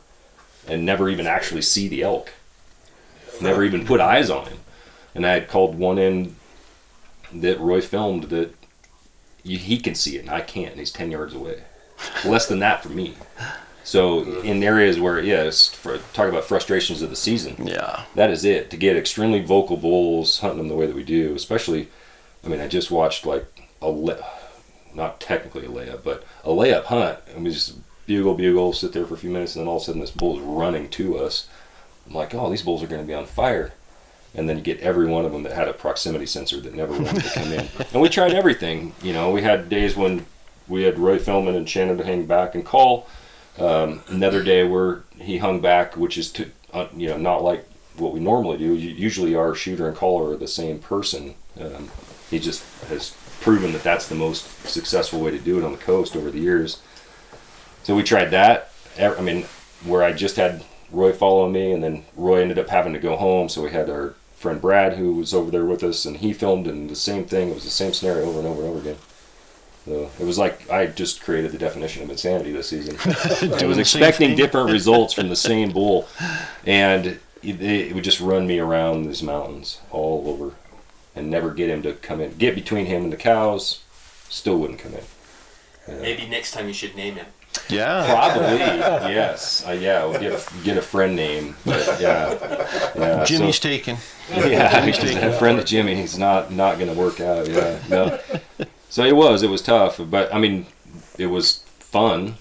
and never even actually see the elk. Never even put eyes on him. And I had called one in that Roy filmed that he can see it and I can't, and he's 10 yards away. Less than that for me. So in areas where, talk about frustrations of the season. Yeah. That is it. To get extremely vocal bulls, hunting them the way that we do, especially, I mean, I just watched like not technically a layup, but a layup hunt. And we just bugle, sit there for a few minutes, and then all of a sudden this bull is running to us. I'm like, oh, these bulls are going to be on fire. And then you get every one of them that had a proximity sensor that never wanted to come in. And we tried everything. You know, we had days when we had Roy filming and Shannon to hang back and call. Another day where he hung back, which is not like what we normally do. Usually our shooter and caller are the same person. He just has proven that that's the most successful way to do it on the coast over the years. So we tried that. I mean, where I just had Roy following me, and then Roy ended up having to go home, so we had our friend Brad who was over there with us, and he filmed, and the same thing. It was the same scenario over and over and over again. So it was like I just created the definition of insanity this season. I was expecting different results from the same bull, and it would just run me around these mountains all over and never get him to come in. Get between him and the cows, still wouldn't come in. Maybe next time you should name him. Yeah. Probably, yes. We'll get a friend name. But yeah. Jimmy's taken. Yeah, Jimmy's taken. A friend of Jimmy. He's not going to work out. Yeah, no. So it was tough, but I mean, it was fun.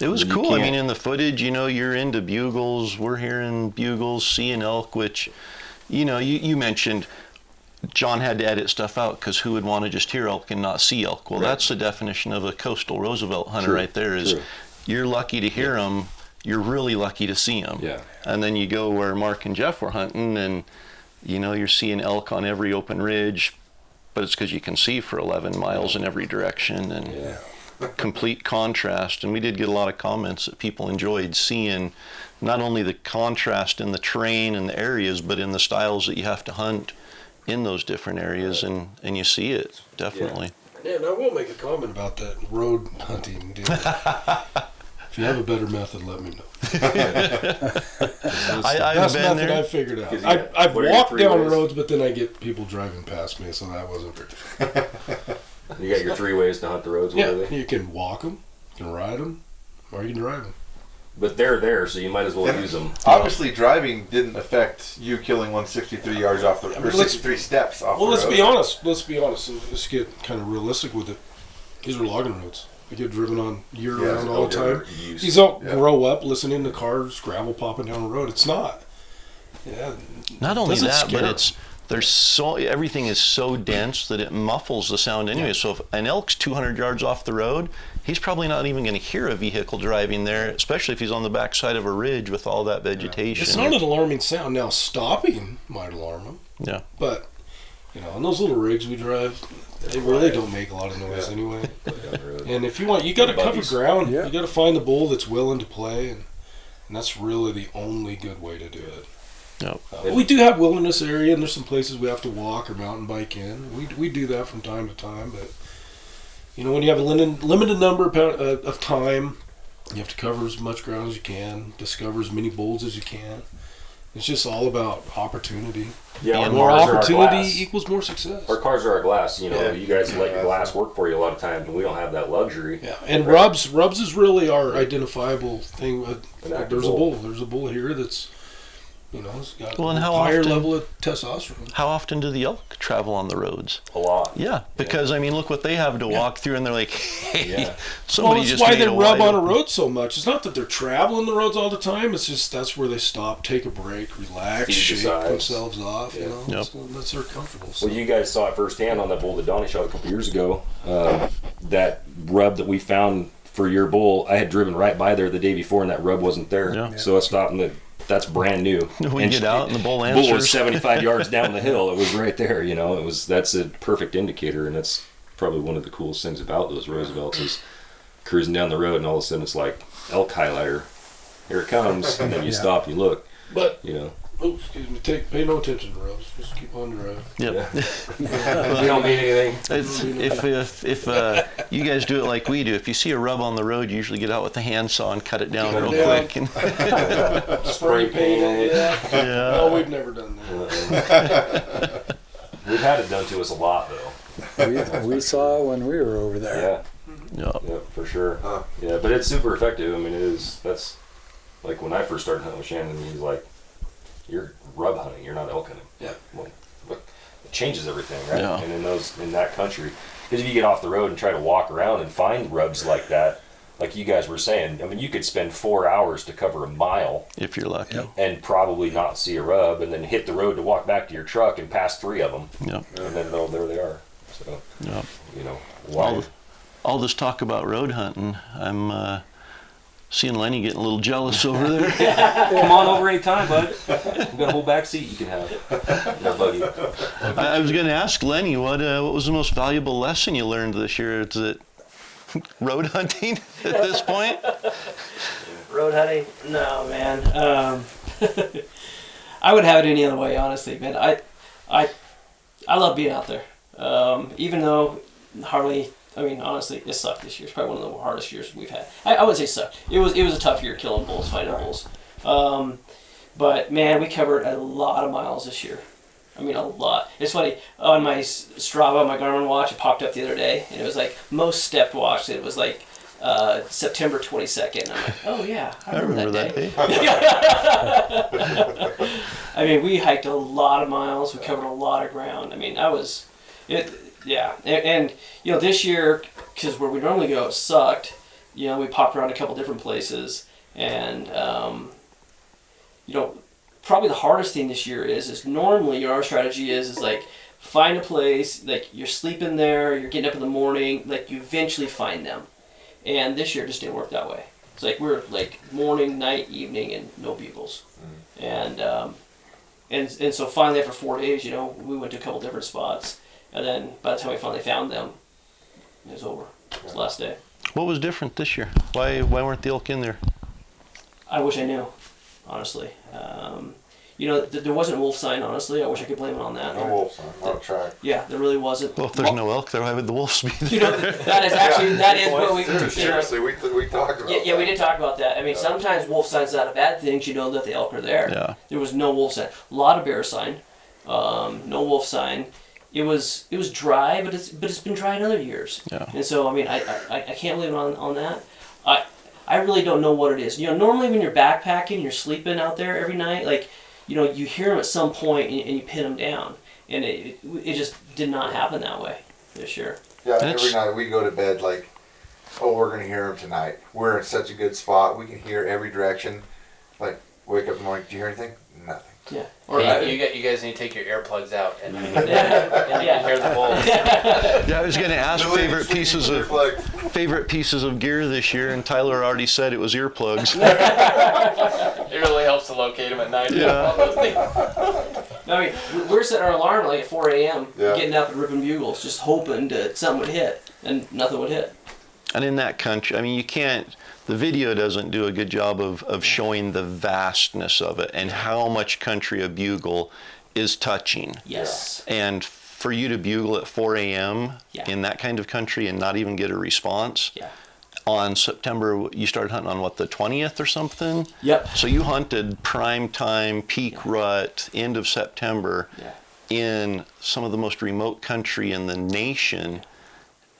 It was cool. I mean, in the footage, you're into bugles. We're hearing bugles, seeing elk, which, you mentioned John had to edit stuff out because who would want to just hear elk and not see elk? Well, that's the definition of a coastal Roosevelt hunter right there is you're lucky to hear them. You're really lucky to see them. Yeah. And then you go where Mark and Jeff were hunting and, you're seeing elk on every open ridge, but it's because you can see for 11 miles in every direction and complete contrast. And we did get a lot of comments that people enjoyed seeing not only the contrast in the terrain and the areas, but in the styles that you have to hunt in those different areas, and you see it, definitely. Yeah, and I will make a comment about that road hunting deal. If you have a better method, let me know. That's the best method I've figured out. I've walked down roads, but then I get people driving past me, so that wasn't very You got your 3 ways to hunt the roads, yeah, you can walk them, you can ride them, or you can drive them. But they're there, so you might as well use them. Obviously, driving didn't affect you killing 163 yards off the or 63 steps off the road. Let's be honest. And let's get kind of realistic with it. These are logging roads. They get driven on year-round all the time. These don't grow up listening to cars, gravel popping down the road. It's not. Yeah. Not only that, but it's everything is so dense that it muffles the sound anyway. So if an elk's 200 yards off the road, he's probably not even going to hear a vehicle driving there, especially if he's on the backside of a ridge with all that vegetation. It's not an alarming sound. Now, stopping might alarm them. Yeah. But, on those little rigs we drive, they really don't make a lot of noise anyway. And if you want, you got to cover ground. Yeah. You got to find the bull that's willing to play, and that's really the only good way to do it. Yep. We do have wilderness area, and there's some places we have to walk or mountain bike in. We do that from time to time, but when you have a limited number of time, you have to cover as much ground as you can, discover as many bulls as you can. It's just all about opportunity. Yeah, our More cars are our opportunity glass. equals more success. Our cars are our glass. You guys let your glass work for you a lot of times, and we don't have that luxury. Yeah, and rubs is really our identifiable thing. There's a bull. There's a bull here that's, it's got Well, and a how higher often- level of testosterone. How often do the elk travel on the roads? A lot. Yeah, because look what they have to walk through, and they're like, hey, Yeah. somebody Well, just that's why made they a rub wide on a open- road so much. It's not that they're traveling the roads all the time. It's just that's where they stop, take a break, relax, Feed shake besides. themselves off. Yep. So that's their comfortable. So. Well, you guys saw it firsthand on that bull that Donnie shot a couple years ago. That rub that we found for your bull, I had driven right by there the day before, and that rub wasn't there. Yeah. So I stopped, and that's brand new. We get out, and the bull Bull answers. was 75 yards down the hill. It was right there. That's a perfect indicator, and that's probably one of the coolest things about those Roosevelts is cruising down the road, and all of a sudden it's like elk highlighter. Here it comes, and then you stop, you look. But excuse me, pay no attention to rubs. Just keep on driving. Yep. We don't mean anything. It's, if you guys do it like we do, if you see a rub on the road, you usually get out with the handsaw and cut it down real quick. And Spray paint it. yeah. No, we've never done that. We've had it done to us a lot, though. We saw it when we were over there. Yeah, for sure. Yeah, but it's super effective. I mean, that's like when I first started hunting with Shannon, he's like, you're rub hunting, you're not elk hunting. Yeah. Well, but it changes everything, right? Yeah. And in that country, because if you get off the road and try to walk around and find rubs like that, like you guys were saying, I mean, you could spend 4 hours to cover a mile if you're lucky. and probably not see a rub, and then hit the road to walk back to your truck and pass 3 of them. Yep. And then there they are. So, Yep. why? All this talk about road hunting, I'm seeing Lenny getting a little jealous over there. Come on over anytime, bud. We've got a whole back seat you can have. No buggy. I was going to ask Lenny, what was the most valuable lesson you learned this year? Is it road hunting at this point? Road hunting? No, man. I would have it any other way, honestly, man. I love being out there. Even though honestly, it sucked this year. It's probably one of the hardest years we've had. I wouldn't say sucked. It was a tough year killing bulls, finding bulls. But man, we covered a lot of miles this year. I mean, a lot. It's funny, on my Strava, my Garmin watch, it popped up the other day, and it was like, most stepped watch, it was like September 22nd. And I'm like, oh yeah, I remember that day. I mean, we hiked a lot of miles, we covered a lot of ground. I mean, yeah. And this year, because where we normally go, it sucked. We popped around a couple different places, and probably the hardest thing this year is normally our strategy is like find a place, like you're sleeping there, you're getting up in the morning, like you eventually find them. And this year it just didn't work that way. It's like we're like morning, night, evening, and no bugles. And so finally after 4 days, we went to a couple different spots, and then by the time we finally found them, it was over. It was the last day. What was different this year? Why weren't the elk in there? I wish I knew, honestly. There wasn't wolf sign, honestly. I wish I could blame it on that. No wolf sign, not a track. Yeah, there really wasn't. Well, if there's no elk there, why would the wolves be there? that is what we... Seriously, we talked about that. Yeah, we did talk about that. I mean, sometimes wolf sign's not a bad thing. You know that the elk are there. Yeah. There was no wolf sign. A lot of bear sign. No wolf sign. It was dry, but it's been dry in other years. Yeah. And so, I mean, I can't blame it on that. I really don't know what it is. Normally when you're backpacking, you're sleeping out there every night, like, you hear them at some point and you pin them down. And it just did not happen that way this year. Yeah, every night we go to bed like, oh, we're going to hear them tonight. We're in such a good spot. We can hear every direction. Like, wake up in the morning, do you hear anything? Nothing. Yeah. Hey, you guys need to take your earplugs out and you can hear the bulls. Yeah, I was going to ask favorite pieces of gear this year, and Tyler already said it was earplugs. It really helps to locate them at night. Yeah. I mean, we're setting our alarm like at 4 a.m., Yeah. getting up and ripping bugles, just hoping that something would hit, and nothing would hit. And in that country, I mean, you can't, the video doesn't do a good job of showing the vastness of it and how much country a bugle is touching. Yes. And for you to bugle at 4 a.m. Yeah. in that kind of country and not even get a response, Yeah. on September, you started hunting on what, the 20th or something? Yep. So you hunted prime time, peak rut, end of September Yeah. in some of the most remote country in the nation,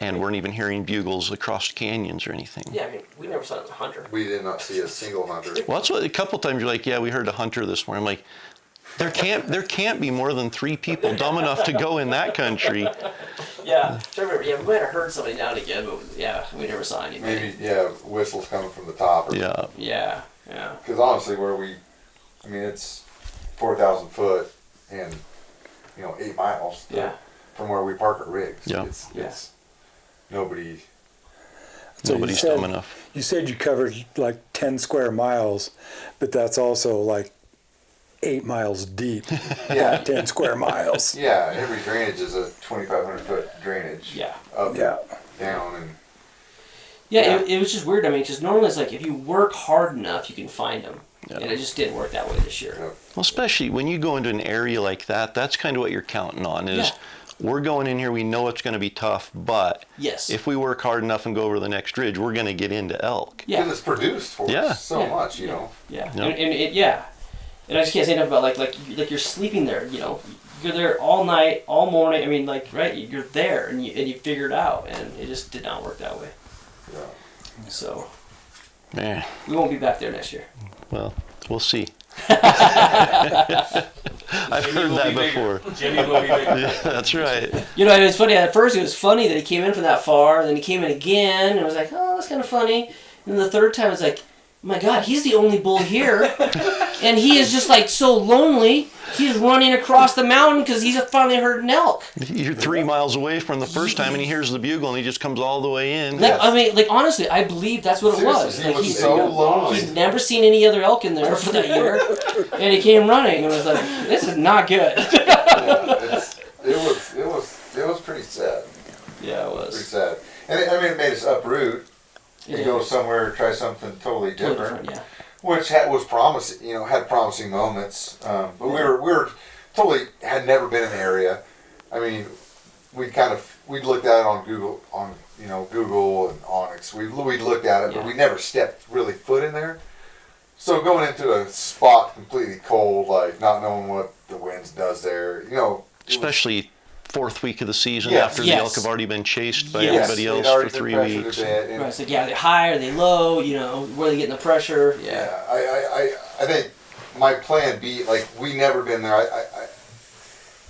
and weren't even hearing bugles across canyons or anything. Yeah, I mean, we never saw a hunter. We did not see a single hunter. Well, that's what a couple times you're like, yeah, we heard a hunter this morning. I'm like, there can't be more than 3 people dumb enough to go in that country. Yeah. I remember, yeah, we might have heard somebody now and again, but yeah, we never saw anybody. Maybe, yeah, whistles coming from the top. Yeah. Yeah, yeah. Because honestly, it's 4,000 foot and, 8 miles Yeah. from where we park our rigs. Yeah. It's nobody. So you Nobody's said- dumb enough. You said you covered like 10 square miles, but that's also like 8 miles deep. Yeah. 10 square miles. Yeah, every drainage is a 2,500 foot drainage. Yeah. Up, Yeah. down, and Yeah, it was just weird. I mean, because normally it's like if you work hard enough, you can find them. Yeah. And it just didn't work that way this year. Yeah. Well, especially when you go into an area like that, that's kind of what you're counting on is, Yeah. we're going in here, we know it's going to be tough, but Yes. if we work hard enough and go over the next ridge, we're going to get into elk. because Yeah. it's produced for Yeah. us so Yeah. much, Yeah. Yeah. Yeah. And I just can't say enough about like you're sleeping there. You're there all night, all morning. I mean, like right, you're there and you figure it out, and it just did not work that way. Yeah. So Man, we won't be back there next year. well, we'll see. I've heard that before. Jimmy will be bigger. Yeah, that's right. And it's funny. At first, it was funny that he came in from that far, and then he came in again, and it was like, oh, that's kind of funny. And then the third time, it's like, oh my God, he's the only bull here, and he is just like so lonely. He's running across the mountain because he's finally heard an elk. You're 3 miles away from the first time, and he hears the bugle, and he just comes all the way in. Like, I mean, like honestly, I believe that's what it was. Seriously, he Like was so lonely. he's never seen any other elk in there for that year, and he came running and was like, "This is not good." Yeah, it was pretty sad. Yeah, it Pretty was. sad. And it made us uproot and go somewhere, try something totally different. Yeah. Which was promising, had promising moments. But we were totally had never been in the area. I mean, we looked at it on Google, Google and Onyx. We looked at it, but Yeah. we never stepped really foot in there. So going into a spot completely cold, like not knowing what the winds does there, it was- Especially 4th week of the season Yes. after the Yes. elk have already been chased by Yes. everybody they'd else already for been 3 pressured a weeks. bit, and- Right, it's like, yeah, are they high? Are they low? Where are they getting the pressure? Yeah, I think my plan B, like we never been there.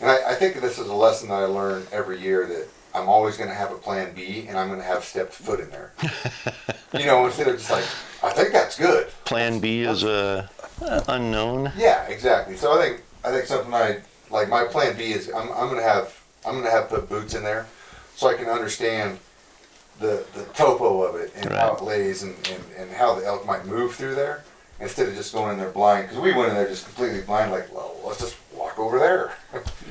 I think this is a lesson that I learn every year that I'm always going to have a plan B, and I'm going to have stepped foot in there. Instead of just like, I think that's good. Plan B is unknown. Yeah, exactly. So I think something like my plan B is I'm going to have put boots in there, so I can understand the topo of it and how Right. it lays and how the elk might move through there. Instead of just going in there blind, because we went in there just completely blind, like, well, let's just walk over there.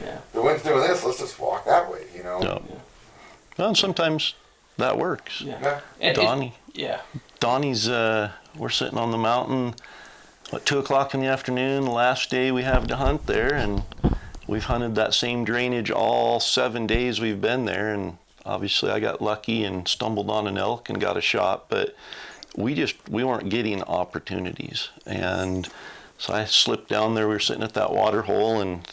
Yeah. The wind's doing this, let's just walk that way, No. Yeah. Well, and sometimes that works. Yeah. Yeah. And Donnie. yeah. Donnie's, we're sitting on the mountain, 2 o'clock in the afternoon, the last day we have to hunt there, and we've hunted that same drainage all 7 days we've been there, and obviously I got lucky and stumbled on an elk and got a shot, but we weren't getting opportunities. And so I slipped down there, we were sitting at that water hole, and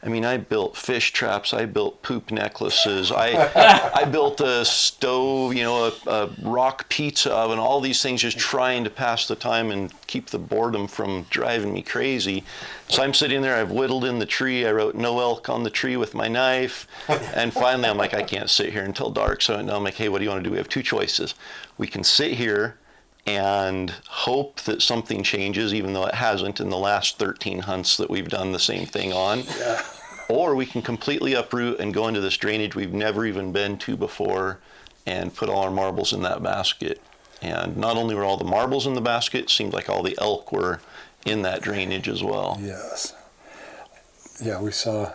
I mean, I built fish traps, I built poop necklaces, I built a stove, a rock pizza oven, all these things just trying to pass the time and keep the boredom from driving me crazy. So I'm sitting there, I've whittled in the tree, I wrote no elk on the tree with my knife, and finally I'm like, I can't sit here until dark. So I'm like, hey, what do you want to do? We have 2 choices. We can sit here and hope that something changes, even though it hasn't in the last 13 hunts that we've done the same thing on. Yeah. Or we can completely uproot and go into this drainage we've never even been to before and put all our marbles in that basket. And not only were all the marbles in the basket, it seemed like all the elk were in that drainage as well. Yes. Yeah, we saw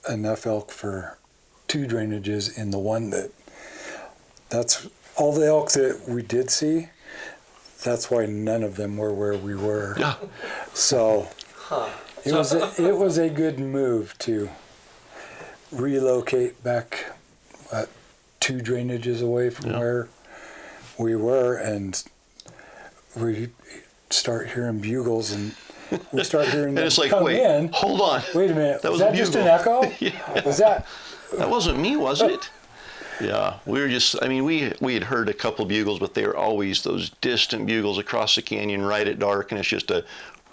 enough elk for 2 drainages in the one that's all the elk that we did see. That's why none of them were where we were. Yeah. So it was a good move to relocate back 2 drainages away from where we were, and we start hearing bugles, and we start hearing And them it's like, come wait, in. hold on. Wait a minute. That Was was a that just an bugle. echo? Yeah. Was that? That wasn't me, was it? Yeah, we were just, I mean, we had heard a couple bugles, but they were always those distant bugles across the canyon right at dark, and it's just a,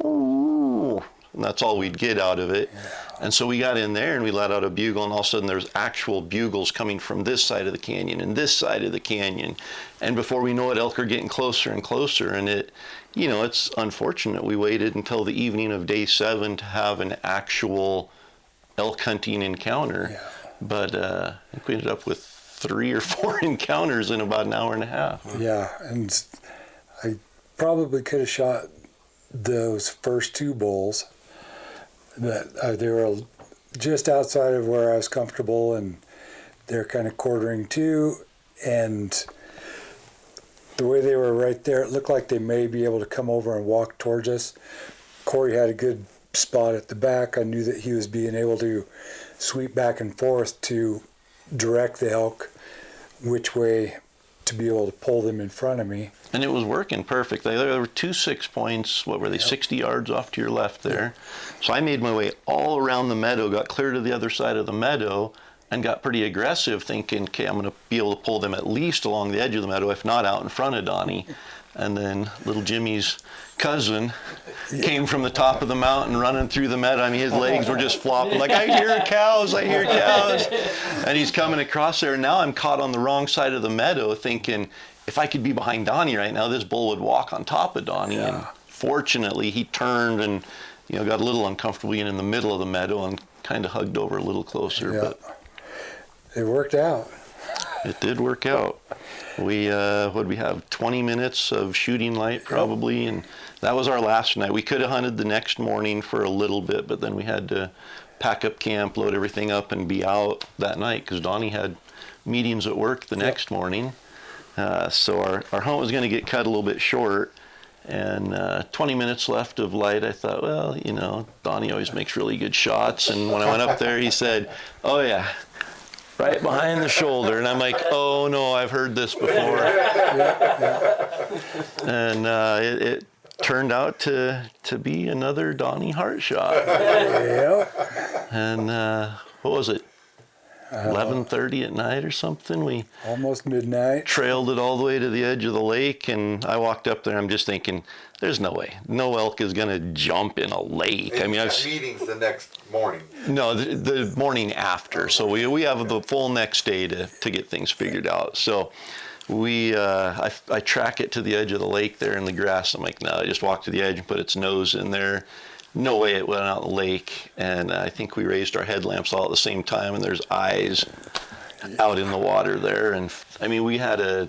ooh, and that's all we'd get out of it. Yeah. And so we got in there and we let out a bugle, and all of a sudden there's actual bugles coming from this side of the canyon and this side of the canyon. And before we know it, elk are getting closer and closer, and it, you know, it's unfortunate we waited until the evening of day 7 to have an actual elk hunting encounter. Yeah. But I think we ended up with 3 or 4 encounters in about an hour and a half. Yeah, and I probably could have shot those first 2 bulls. That they were just outside of where I was comfortable, and they're kind of quartering to, and the way they were right there, it looked like they may be able to come over and walk towards us. Corey had a good spot at the back. I knew that he was being able to sweep back and forth to direct the elk which way to be able to pull them in front of me. And it was working perfectly. There were 2 6 points, what were they, 60 yards off to your left there. So I made my way all around the meadow, got clear to the other side of the meadow, and got pretty aggressive, thinking, okay, I'm going to be able to pull them at least along the edge of the meadow, if not out in front of Donnie. And then little Jimmy's cousin came from the top of the mountain running through the meadow. I mean, his legs were just flopping like, I hear cows, I hear cows. And he's coming across there. And now I'm caught on the wrong side of the meadow thinking, if I could be behind Donnie right now, this bull would walk on top of Donnie. Yeah. And fortunately, he turned and, you know, got a little uncomfortable being in the middle of the meadow and kind of hugged over a little closer. Yeah. But it worked out. It did work out. We what we have 20 minutes of shooting light probably, and that was our last night. We could have hunted the next morning for a little bit, but then we had to pack up camp, load everything up, and be out that night because Donnie had meetings at work the next morning. So our hunt was going to get cut a little bit short, and 20 minutes left of light. I thought, well, you know, Donnie always makes really good shots, and when I went up there, he said, "Oh yeah, right behind the shoulder," and I'm like, "Oh no, I've heard this before." And it turned out to be another Donnie Hart shot. Yeah. And what was it? 11:30 at night or something. We Almost midnight. trailed it all the way to the edge of the lake, and I walked up there. I'm just thinking, there's no way. No elk is gonna jump in a lake. I mean, I've meetings the next morning. No, the morning after. So we have the full next day to get things figured out. So I track it to the edge of the lake there in the grass. I'm like, no, I just walked to the edge and put its nose in there. No way it went out in the lake. And I think we raised our headlamps all at the same time, and there's eyes out in the water there. And I mean, we had a,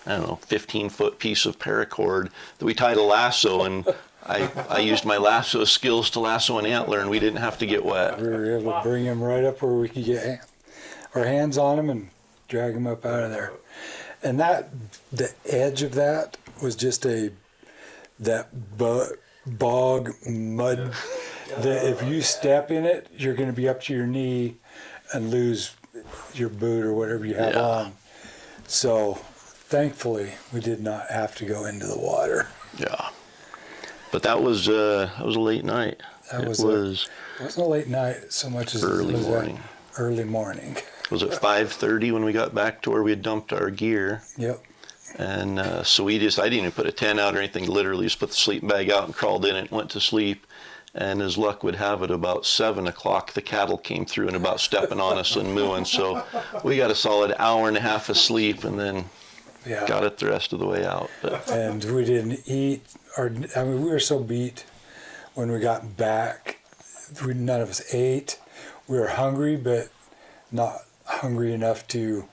I don't know, 15-foot piece of paracord that we tied a lasso, and I used my lasso skills to lasso an antler, and we didn't have to get wet. We were able to bring him right up where we could get our hands on him and drag him up out of there. And the edge of that was just bog mud that if you step in it, you're going to be up to your knee and lose your boot or whatever you have on. So thankfully, we did not have to go into the water. Yeah. But that was a late night. It wasn't a late night so much as early it was morning. Early morning. Was it 5:30 when we got back to where we had dumped our gear? Yep. And so I didn't even put a tent out or anything, literally just put the sleeping bag out and crawled in it and went to sleep. And as luck would have it, about 7 o'clock, the cattle came through and about stepping on us and mooing. So we got a solid hour and a half of sleep, and then Yeah. got it the rest of the way out. But And we didn't eat, we were so beat when we got back. None of us ate. We were hungry, but not hungry enough to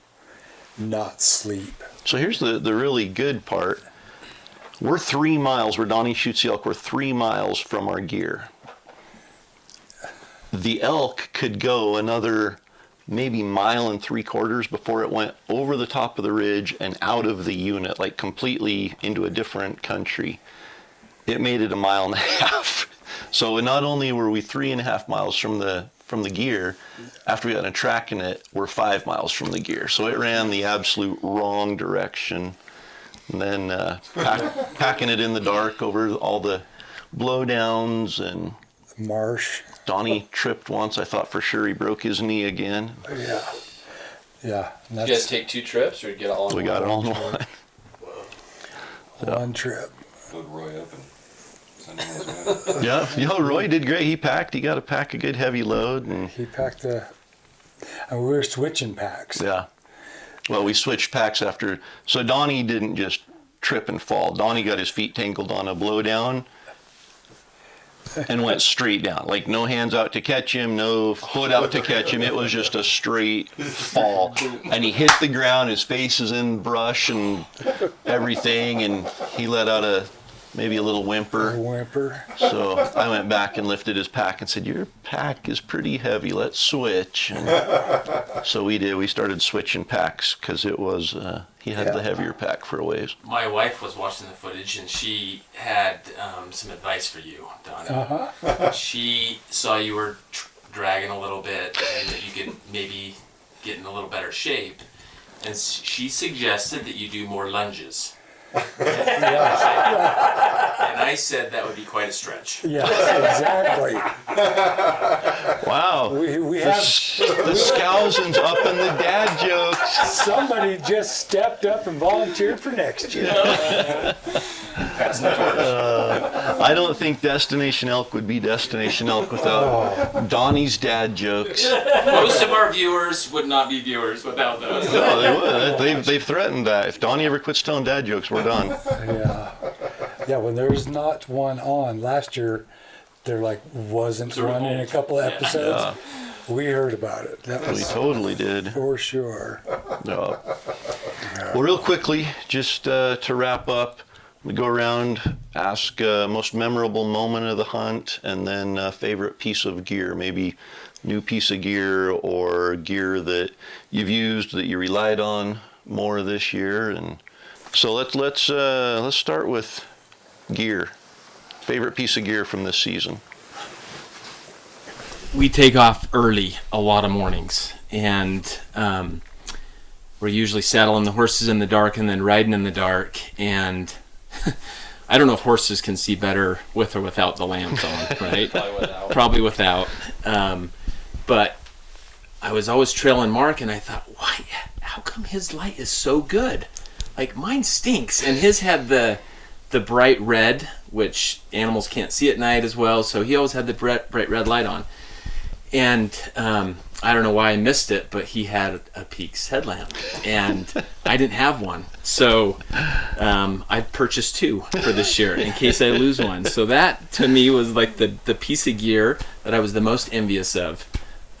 not sleep. so here's the really good part. We're 3 miles, where Donnie shoots the elk, we're 3 miles from our gear. The elk could go another maybe 1.75 miles before it went over the top of the ridge and out of the unit, like completely into a different country. It made it 1.5 miles. So not only were we 3.5 miles from the gear, after we got in tracking it, we're 5 miles from the gear. So it ran the absolute wrong direction. And then packing it in the dark over all the blowdowns, and Marsh. Donnie tripped once. I thought for sure he broke his knee again. Yeah. Yeah. And Did you guys take 2 trips, or did you get it all in We one? got it all in one. one trip. Load Roy up and send him his way. Yeah, Roy did great. He packed. He got to pack a good heavy load, and He packed and we were switching packs. yeah. Well, we switched packs after. So Donnie didn't just trip and fall. Donnie got his feet tangled on a blowdown and went straight down. Like no hands out to catch him, no foot out to catch him. It was just a straight fall. And he hit the ground. His face is in brush and everything. And he let out maybe a little whimper. Whimper. So I went back and lifted his pack and said, "Your pack is pretty heavy. Let's switch." And so we did. We started switching packs because it was he had the heavier pack for a ways. My wife was watching the footage, and she had some advice for you, Donnie. Uh-huh. She saw you were dragging a little bit, and that you could maybe get in a little better shape, and she suggested that you do more lunges. And I said that would be quite a stretch. Yeah, exactly. Wow. We have The Scousins up in the dad jokes. somebody just stepped up and volunteered for next year. I don't think Destination Elk would be Destination Elk without Donnie's dad jokes. Most of our viewers would not be viewers without those. No, they would. They've threatened that. If Donnie ever quits telling dad jokes, we're done. Yeah. Yeah, when there's not one on, last year there wasn't one in a couple of episodes. We heard about it. That We was totally did. for sure. No. Well, real quickly, just to wrap up, we go around, ask most memorable moment of the hunt, and then favorite piece of gear, maybe new piece of gear or gear that you've used that you relied on more this year. And so let's start with gear. Favorite piece of gear from this season. We take off early a lot of mornings, and we're usually saddling the horses in the dark and then riding in the dark. And I don't know if horses can see better with or without the lamps on, right? Probably without. But I was always trailing Mark, and I thought, why? How come his light is so good? Like mine stinks, and his had the bright red, which animals can't see at night as well. So he always had the bright red light on. And I don't know why I missed it, but he had a Peaks headlamp, and I didn't have one. So I purchased 2 for this year in case I lose one. So that to me was like the piece of gear that I was the most envious of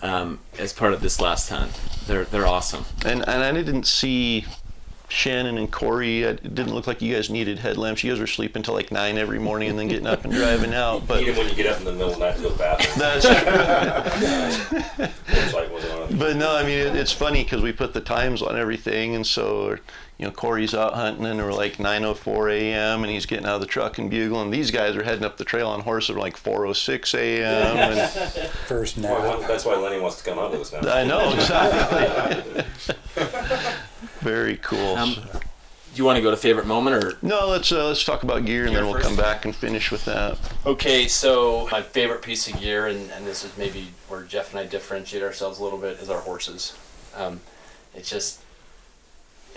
as part of this last hunt. They're awesome. And I didn't see Shannon and Corey. It didn't look like you guys needed headlamps. You guys were sleeping till like 9 every morning and then getting up and driving out. But Need them when you get up in the middle of the night to go to the bathroom. that's Light wasn't on. But no, I mean it's funny because we put the times on everything, and so Corey's out hunting and we're like 9:04 a.m. and he's getting out of the truck and bugling. These guys are heading up the trail on horses at like 4:06 a.m. and First nap. Well, that's why Lenny wants to come out with us now. I know exactly. Very cool. Do you want to go to favorite moment or? No, let's talk about gear and then we'll come back and finish with that. Okay, so my favorite piece of gear, and this is maybe where Jeff and I differentiate ourselves a little bit, is our horses. It's just,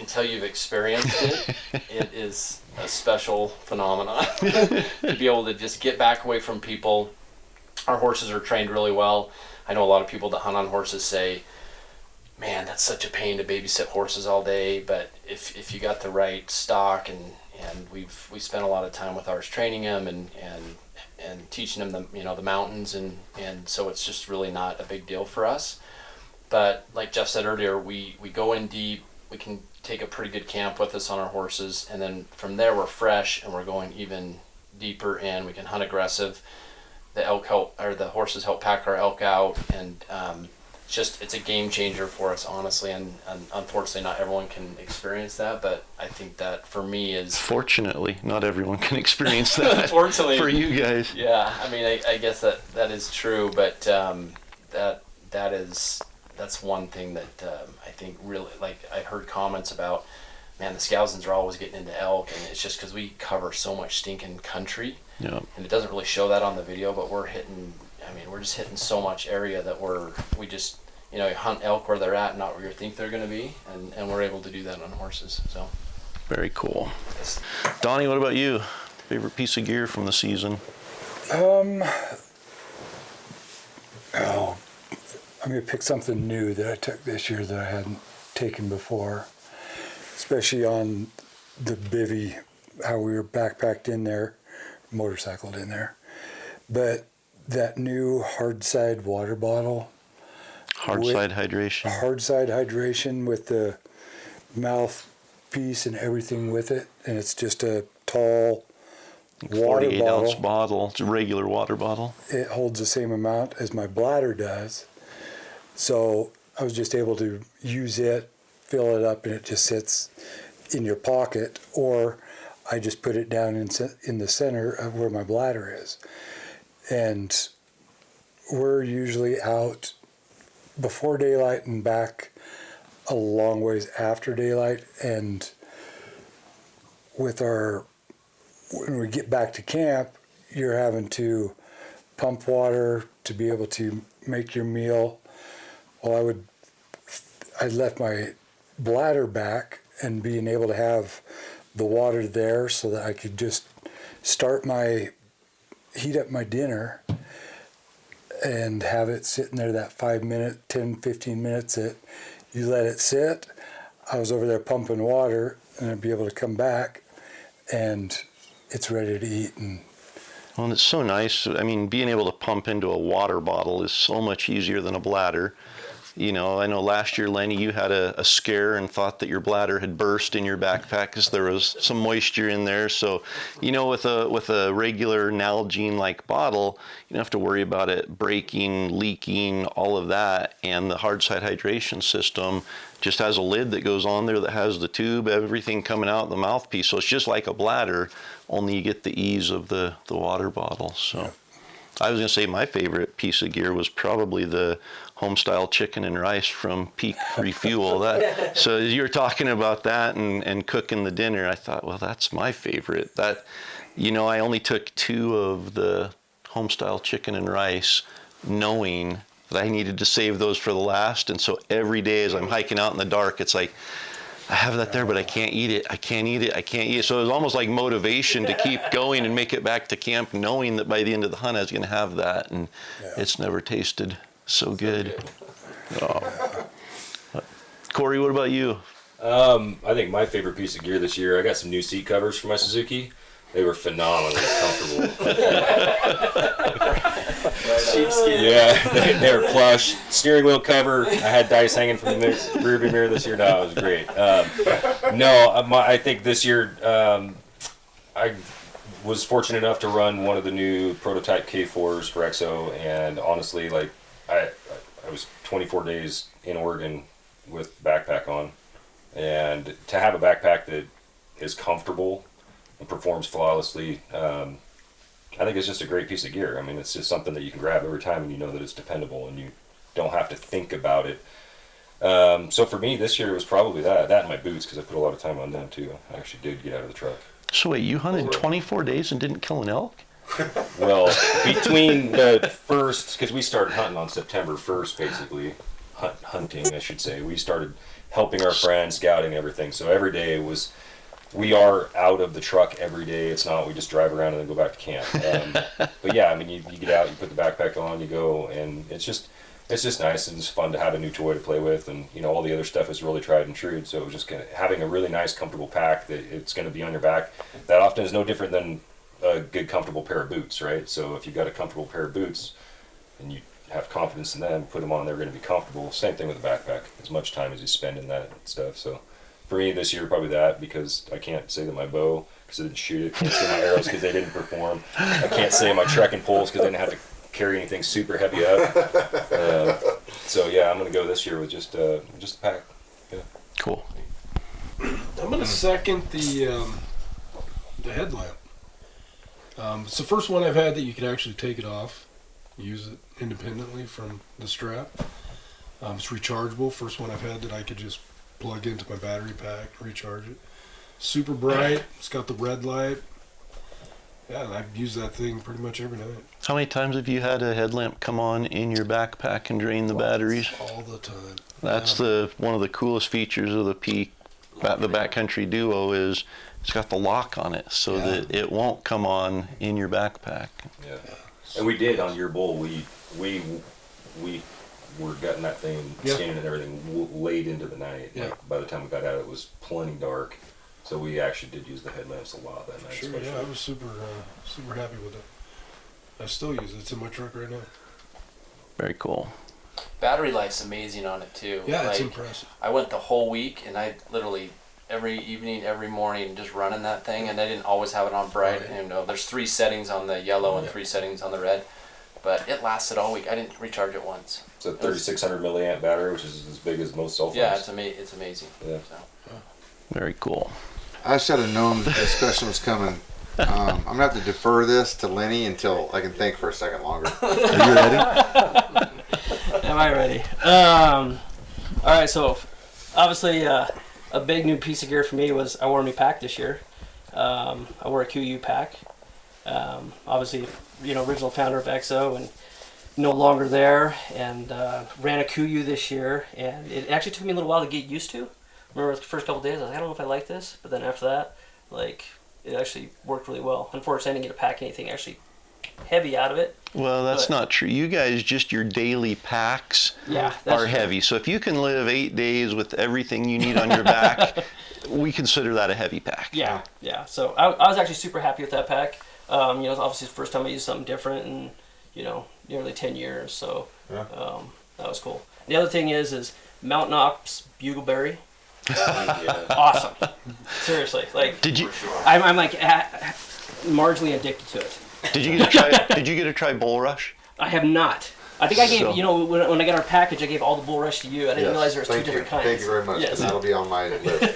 until you've experienced it, it is a special phenomenon. To be able to just get back away from people. Our horses are trained really well. I know a lot of people that hunt on horses say, man, that's such a pain to babysit horses all day. But if you got the right stock, and we spent a lot of time with ours training them and teaching them the mountains, and so it's just really not a big deal for us. But like Jeff said earlier, we go in deep. We can take a pretty good camp with us on our horses, and then from there we're fresh and we're going even deeper in. We can hunt aggressive. The horses help pack our elk out, and it's a game changer for us, honestly. And unfortunately, not everyone can experience that. But I think that for me is Fortunately, not everyone can experience that. Unfortunately, for you guys. Yeah, I mean, I guess that is true, but that's one thing that I think really, like, I heard comments about, man, the Scousins are always getting into elk, and it's just because we cover so much stinking country. Yeah. And it doesn't really show that on the video, but we're just hitting so much area that we just you hunt elk where they're at, not where you think they're going to be, and we're able to do that on horses. So very cool. Donnie, what about you? Favorite piece of gear from the season? I'm going to pick something new that I took this year that I hadn't taken before, especially on the bivvy, how we were backpacked in there, motorcycled in there. But that new hard side water bottle. Hard side hydration. Hard side hydration with the mouthpiece and everything with it. And it's just a tall water 48-ounce bottle. It's a regular water bottle. It holds the same amount as my bladder does. So I was just able to use it, fill it up, and it just sits in your pocket, or I just put it down in the center of where my bladder is. And we're usually out before daylight and back a long ways after daylight. And when we get back to camp, you're having to pump water to be able to make your meal. Well, I left my bladder back, and being able to have the water there so that I could just heat up my dinner and have it sitting there that 5 minute, 10, 15 minutes that you let it sit. I was over there pumping water, and I'd be able to come back and it's ready to eat. Well, it's so nice. I mean, being able to pump into a water bottle is so much easier than a bladder. I know last year, Lenny, you had a scare and thought that your bladder had burst in your backpack because there was some moisture in there. So, with a regular Nalgene-like bottle, you don't have to worry about it breaking, leaking, all of that. And the hard side hydration system just has a lid that goes on there that has the tube, everything coming out the mouthpiece. So it's just like a bladder, only you get the ease of the water bottle. So I was going to say my favorite piece of gear was probably the homestyle chicken and rice from Peak Refuel. So as you were talking about that and cooking the dinner, I thought, well, that's my favorite. I only took 2 of the homestyle chicken and rice, knowing that I needed to save those for the last. And so every day as I'm hiking out in the dark, it's like, I have that there, but I can't eat it. I can't eat it. So it was almost like motivation to keep going and make it back to camp, knowing that by the end of the hunt I was going to have that. And it's never tasted so good. Oh. Corey, what about you? I think my favorite piece of gear this year, I got some new seat covers for my Suzuki. They were phenomenally comfortable. Sheepskin. Yeah, they were plush. Steering wheel cover. I had dice hanging from the rearview mirror this year. No, it was great. I think this year I was fortunate enough to run one of the new prototype K4s for EXO, and honestly, like I was 24 days in Oregon with backpack on, and to have a backpack that is comfortable and performs flawlessly, I think it's just a great piece of gear. I mean, it's just something that you can grab every time, and you know that it's dependable, and you don't have to think about it. So for me, this year it was probably that and my boots, because I put a lot of time on them too. I actually did get out of the truck. So wait, you hunted 24 days and didn't kill an elk? Well, between the first, because we started hunting on September 1st, basically, hunting, I should say. We started helping our friends, scouting, everything. So every day we are out of the truck every day. It's not we just drive around and then go back to camp. But yeah, I mean, you get out, you put the backpack on, you go, and it's just, it's just nice and it's fun to have a new toy to play with, and all the other stuff is really tried and true. So it was just having a really nice, comfortable pack that it's going to be on your back. That often is no different than a good, comfortable pair of boots, right? So if you've got a comfortable pair of boots and you have confidence in them, put them on, they're going to be comfortable. Same thing with the backpack. As much time as you spend in that stuff. So for me this year, probably that, because I can't say that my bow, because I didn't shoot it. Can't say my arrows because they didn't perform. I can't say my trekking poles because I didn't have to carry anything super heavy up. So yeah, I'm gonna go this year with just a pack. Yeah. Cool. I'm gonna second the headlamp. It's the first one I've had that you can actually take it off, use it independently from the strap. It's rechargeable. First one I've had that I could just plug into my battery pack, recharge it. Super bright. It's got the red light. Yeah, and I've used that thing pretty much every night. How many times have you had a headlamp come on in your backpack and drain the batteries? All the time. That's one of the coolest features of the the Backcountry Duo is it's got the lock on it so that it won't come on in your backpack. Yeah. And we did on your bull. We were gutting that thing, scanning and everything late into the night. Yeah. Like, by the time we got out, it was plenty dark. So we actually did use the headlamps a lot that night. Sure, especially. yeah, I was super happy with it. I still use it. It's in my truck right now. Very cool. Battery life's amazing on it too. Yeah, it's impressive. I went the whole week, and I literally every evening, every morning, just running that thing, and I didn't always have it on bright. Right. And there's 3 settings on the yellow and 3 settings on the red, but it lasted all week. I didn't recharge it once. It's a 3,600 milliamp battery, which is as big as most cell phones. Yeah, it's amazing. Yeah. So. Very cool. I should have known this question was coming. I'm gonna have to defer this to Lenny until I can think for a second longer. Are you ready? Am I ready? All right, so obviously a big new piece of gear for me was I wore a new pack this year. I wore a QU pack. Obviously, original founder of EXO and no longer there, and ran a QU this year, and it actually took me a little while to get used to. Remember the first couple days, I was like, I don't know if I like this, but then after that, it actually worked really well. Unfortunately, I didn't get to pack anything actually heavy out of it. Well, that's not true. You guys, just your daily packs are heavy. So if you can live 8 days with everything you need on your back, we consider that a heavy pack. Yeah. So I was actually super happy with that pack. Obviously it's the first time I used something different in, nearly 10 years. So that was cool. The other thing is Mountain Ops Bugleberry. Awesome. Seriously, did you? I'm marginally addicted to it. Did you get to try Bull Rush? I have not. I think I gave when I got our package, I gave all the Bull Rush to you. I didn't realize there was 2 different kinds. Thank you very much. Yes. That'll be on my list.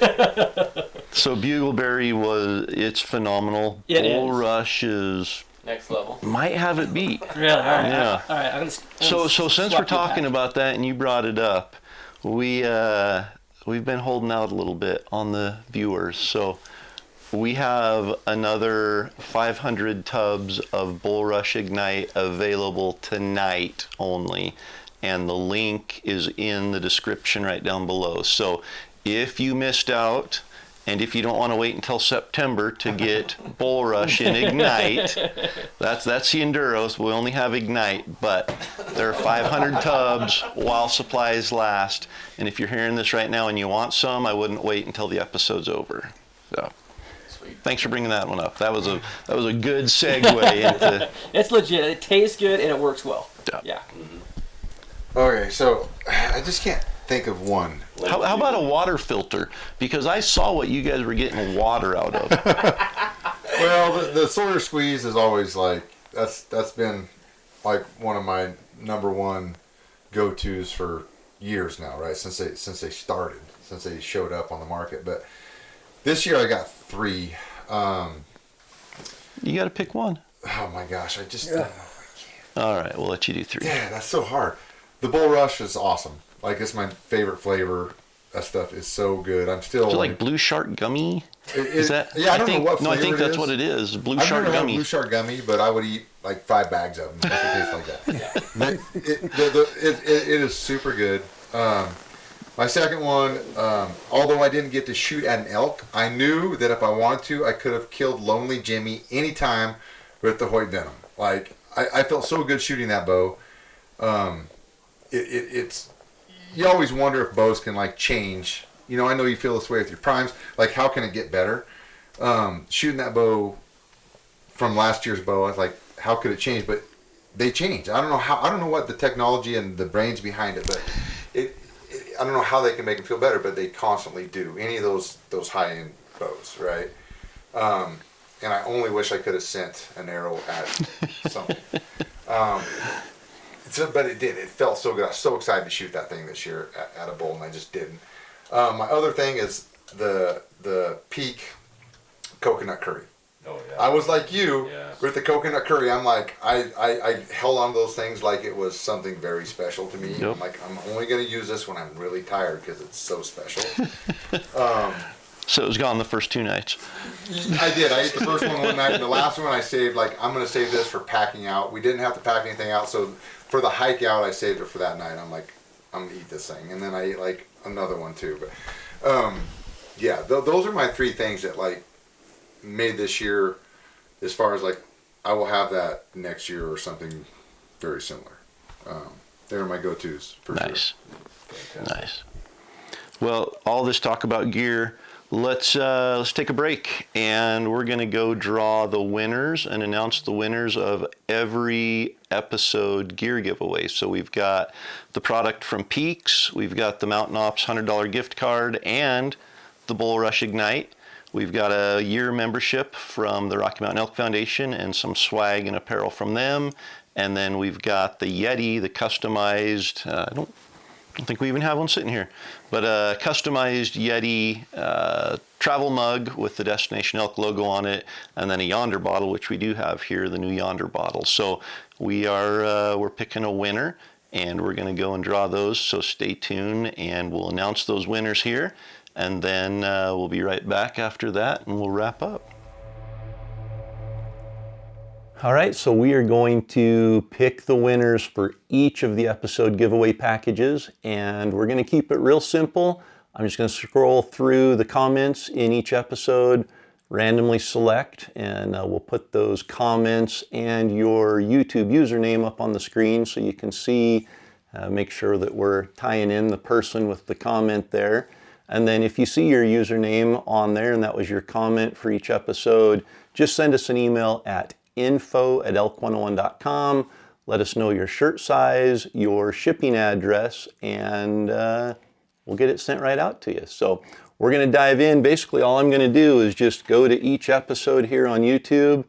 So Bugleberry it's phenomenal. Bull Rush is next level. Might have it beat. Really? All right. Yeah. All right. I'm gonna so since we're talking about that and you brought it up, we've been holding out a little bit on the viewers. So we have another 500 tubs of Bull Rush Ignite available tonight only. And the link is in the description right down below. So if you missed out, and if you don't want to wait until September to get Bull Rush in Ignite, that's the Enduros. We only have Ignite, but there are 500 tubs while supplies last. And if you're hearing this right now and you want some, I wouldn't wait until the episode's over. So, thanks for bringing that one up. That was a good segue into. It's legit. It tastes good and it works well. Yeah. Okay, so I just can't think of one. How about a water filter? Because I saw what you guys were getting water out of. Well, the Sawyer Squeeze is always that's been like one of my number one go-tos for years now, right? Since they showed up on the market. But this year I got 3. You got to pick one. Oh my gosh, I just All right, we'll let you do 3. Yeah, that's so hard. The Bull Rush is awesome. It's my favorite flavor. That stuff is so good. I'm still. Is it like Blue Shark Gummy? Is that? Yeah, I don't know what flavor I think that's what it is. Blue Shark Gummy. Blue Shark Gummy, but I would eat 5 bags of them if it tastes like that. It is super good. My second one, although I didn't get to shoot at an elk, I knew that if I wanted to, I could have killed Lonely Jimmy anytime with the Hoyt Venom. I felt so good shooting that bow. it's you always wonder if bows can like change. You know, I know you feel this way with your primes. Like, how can it get better? Shooting that bow from last year's bow, I was like, how could it change? But they change. I don't know how. I don't know what the technology and the brains behind it, but I don't know how they can make them feel better, but they constantly do. Any of those high end bows, right? And I only wish I could have sent an arrow at something. But it did. It felt so good. I was so excited to shoot that thing this year at a bull, and I just didn't. My other thing is the Peak coconut curry. Oh yeah. I was like you with the coconut curry. I'm like, I held on to those things like it was something very special to me. Yep. I'm like, I'm only going to use this when I'm really tired because it's so special. So it was gone the first 2 nights. I did. I ate the first one night, and the last one I saved. Like, I'm going to save this for packing out. We didn't have to pack anything out, so for the hike out, I saved it for that night. I'm like, I'm going to eat this thing, and then I ate like another one too. But yeah, those are my 3 things that like made this year, as far as like I will have that next year or something very similar. They're my go-tos for Nice. sure. Nice. Well, all this talk about gear, let's take a break, and we're going to go draw the winners and announce the winners of every episode gear giveaway. So we've got the product from Peaks, we've got the Mountain Ops $100 gift card, and the Bull Rush Ignite. We've got a year membership from the Rocky Mountain Elk Foundation and some swag and apparel from them. And then we've got the Yeti, the customized, I don't think we even have one sitting here, but a customized Yeti travel mug with the Destination Elk logo on it, and then a Yonder bottle, which we do have here, the new Yonder bottle. So we're picking a winner, and we're going to go and draw those. So stay tuned, and we'll announce those winners here, and then we'll be right back after that, and we'll wrap up. All right, so we are going to pick the winners for each of the episode giveaway packages, and we're going to keep it real simple. I'm just going to scroll through the comments in each episode, randomly select, and we'll put those comments and your YouTube username up on the screen so you can see, make sure that we're tying in the person with the comment there. And then if you see your username on there and that was your comment for each episode, just send us an email at info@elk101.com. Let us know your shirt size, your shipping address, and we'll get it sent right out to you. So we're going to dive in. Basically, all I'm going to do is just go to each episode here on YouTube,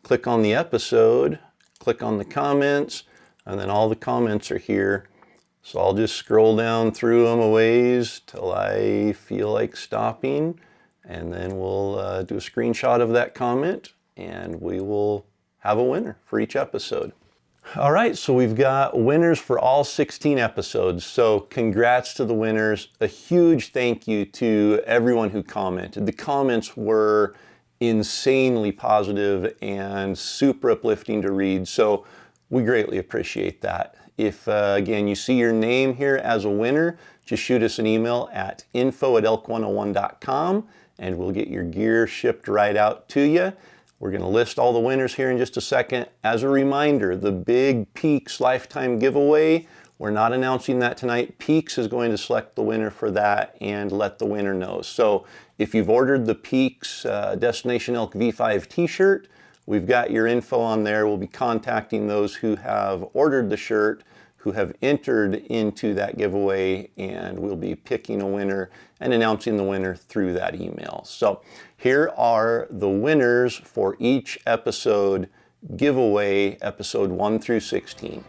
click on the episode, click on the comments, and then all the comments are here. So I'll just scroll down through them a ways till I feel like stopping, and then we'll do a screenshot of that comment, and we will have a winner for each episode. All right, so we've got winners for all 16 episodes. So congrats to the winners. A huge thank you to everyone who commented. The comments were insanely positive and super uplifting to read. So we greatly appreciate that. If, again, you see your name here as a winner, just shoot us an email at info@elk101.com, and we'll get your gear shipped right out to you. We're going to list all the winners here in just a second. As a reminder, the big Peaks lifetime giveaway, we're not announcing that tonight. Peaks is going to select the winner for that and let the winner know. So if you've ordered the Peaks Destination Elk V5 t-shirt, we've got your info on there. We'll be contacting those who have ordered the shirt, who have entered into that giveaway, and we'll be picking a winner and announcing the winner through that email. So here are the winners for each episode giveaway, episode 1 through 16.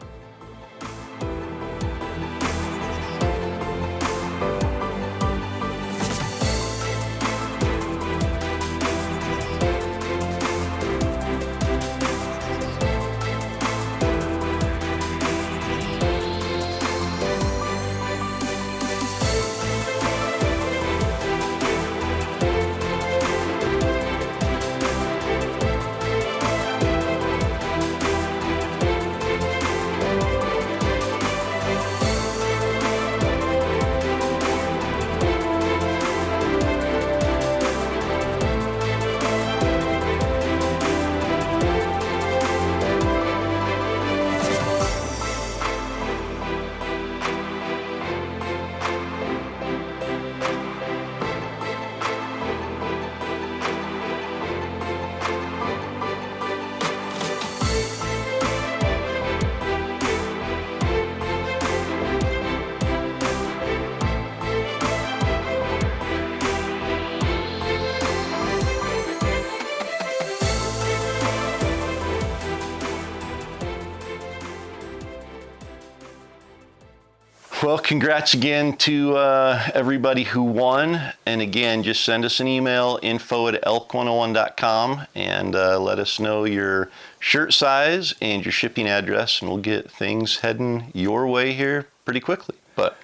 Well, congrats again to everybody who won. And again, just send us an email, info@elk101.com, and let us know your shirt size and your shipping address, and we'll get things heading your way here pretty quickly. But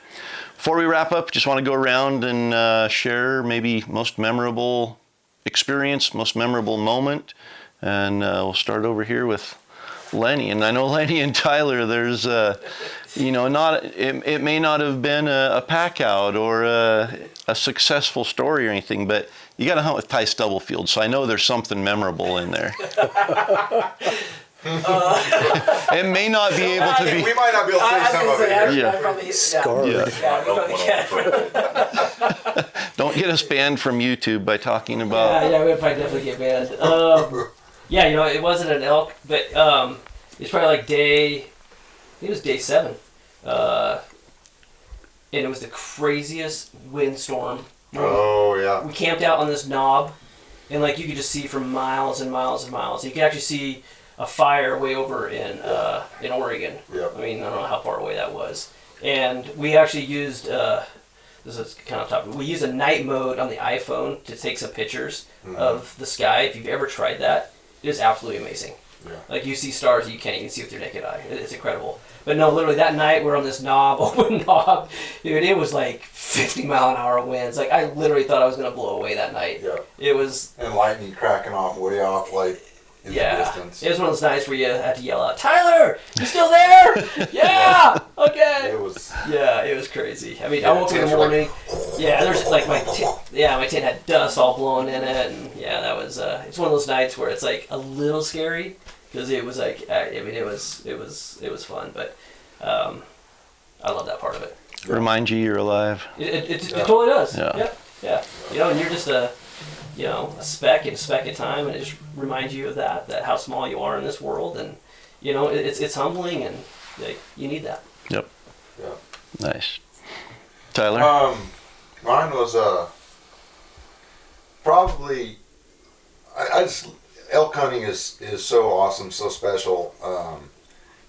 before we wrap up, just want to go around and share maybe most memorable experience, most memorable moment. And we'll start over here with Lenny. And I know Lenny and Tyler, there's, it may not have been a pack out or a successful story or anything, but you got to hunt with Ty Stubblefield. So I know there's something memorable in there. It may not be able to be. We might not be able to say some of it. Yeah. Scarred. Don't get us banned from YouTube by talking about. Yeah, we'd probably definitely get banned. It wasn't an elk, but it's probably like I think it was day 7. And it was the craziest windstorm. Oh, yeah. We camped out on this knob, and like you could just see for miles and miles and miles. You could actually see a fire way over in Oregon. Yep. I mean, I don't know how far away that was. And we actually used, this is kind of topic, we used a night mode on the iPhone to take some pictures of the sky. If you've ever tried that, it is absolutely amazing. Yeah. Like you see stars that you can't even see with your naked eye. It's incredible. But no, literally that night we're on this knob, open knob, dude, it was like 50-mile-an-hour winds. Like I literally thought I was going to blow away that night. Yeah. It was... And lightning cracking off way off, like, in the distance. It was one of those nights where you had to yell out, "Tyler, you still there?" Yeah, okay. It was... Yeah, it was crazy. I mean, I woke up in the morning. There's like my tent had dust all blowing in it, and that was. It's one of those nights where it's like a little scary because it was like it was fun, but I love that part of it. Remind you you're alive. It totally does. Yeah. Yeah. And you're just a speck in time, and it just reminds you of that how small you are in this world, and it's humbling, and you need that. Yep. Yeah. Nice. Tyler? Mine was probably, I just, elk hunting is so awesome, so special.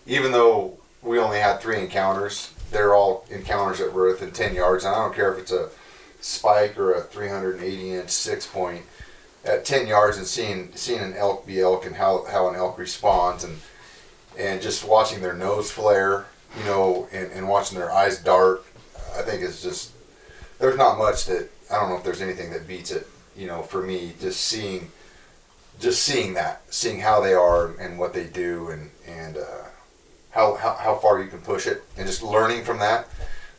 Even though we only had 3 encounters, they're all encounters that were within 10 yards, and I don't care if it's a spike or a 380-inch 6-point, at 10 yards, and seeing an elk be elk, and how an elk responds, and just watching their nose flare, and watching their eyes dart. I think it's just, there's not much that, I don't know if there's anything that beats it, for me, just seeing that, seeing how they are and what they do, and how far you can push it, and just learning from that.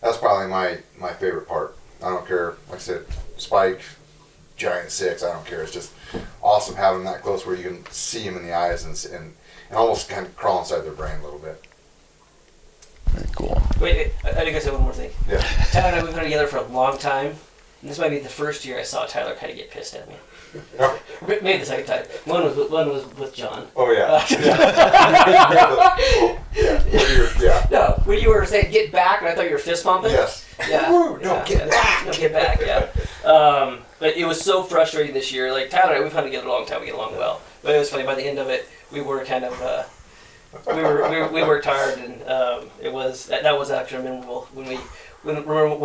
That's probably my favorite part. I don't care, like I said, spike, giant 6, I don't care. It's just awesome having them that close where you can see them in the eyes and almost kind of crawl inside their brain a little bit. Very cool. Wait, I think I said one more thing. Yeah. Tyler and I, we've been together for a long time, and this might be the first year I saw Tyler kind of get pissed at me. Maybe the second time. One was with John. Oh, yeah. No, when you were saying get back, and I thought you were fist pumping. Yes. Yeah. Get back. No, get back. Yeah. But it was so frustrating this year. Like Tyler and I, we've hunted together a long time. We get along well. But it was funny. By the end of it, we were kind of we worked hard, and it was that was actually memorable when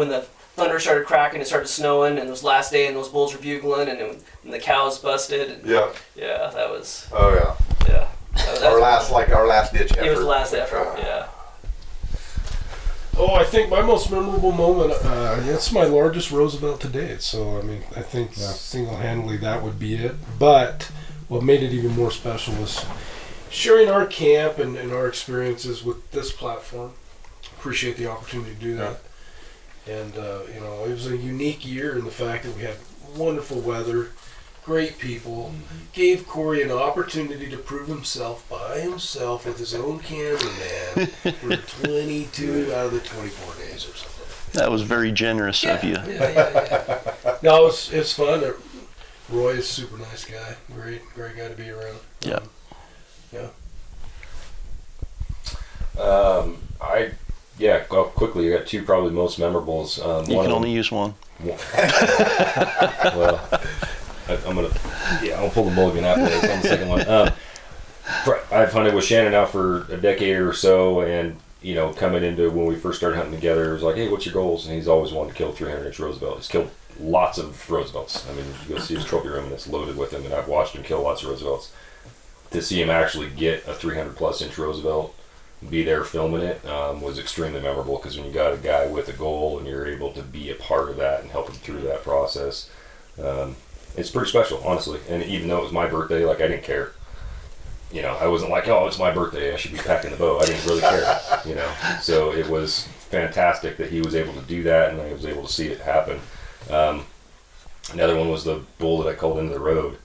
the thunder started cracking, it started snowing, and it was last day, and those bulls were bugling, and the cows busted. And that was. Oh yeah. Yeah. Our last ditch effort. It was the last effort. Yeah. Oh, I think my most memorable moment, it's my largest Roosevelt to date. So, I mean, I think single-handedly that would be it. But what made it even more special was sharing our camp and our experiences with this platform. Appreciate the opportunity to do that. And, it was a unique year in the fact that we had wonderful weather, great people, gave Corey an opportunity to prove himself by himself with his own cameraman for 22 out of the 24 days or something. That was very generous of you. Yeah. No, it's fun. Roy is a super nice guy. Great guy to be around. Yeah. Well, quickly, I got 2 probably most memorables. You can only use one. Well, I'll pull the mulligan after this on the second one. I've hunted with Shannon now for a decade or so, and you know, coming into when we first started hunting together, it was like, hey, what's your goals? And he's always wanted to kill 300-inch Roosevelt. He's killed lots of Roosevelts. I mean, you go see his trophy room and it's loaded with them, and I've watched him kill lots of Roosevelts. To see him actually get a 300-plus-inch Roosevelt, be there filming it, was extremely memorable, because when you got a guy with a goal and you're able to be a part of that and help him through that process, it's pretty special, honestly. And even though it was my birthday, like, I didn't care. You know, I wasn't like, oh, it's my birthday, I should be packing the bow. I didn't really care, you know. So it was fantastic that he was able to do that, and I was able to see it happen. Another one was the bull that I called into the road,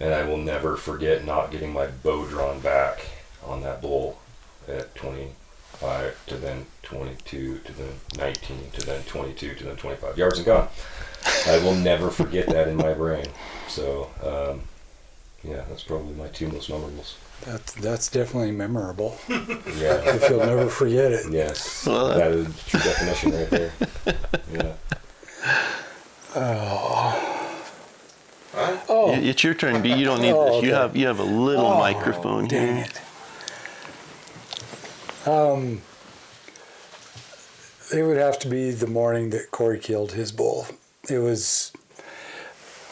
and I will never forget not getting my bow drawn back on that bull at 25 to then 22 to then 19 to then 22 to then 25 yards and gone. I will never forget that in my brain. So, yeah, that's probably my two most memorables. That's definitely memorable. Yeah. If you'll never forget it. Yes. That is the true definition right there. Yeah. Oh, It's your turn, B. You don't need this. okay. You have a little microphone dang here. it. It would have to be the morning that Corey killed his bull. It was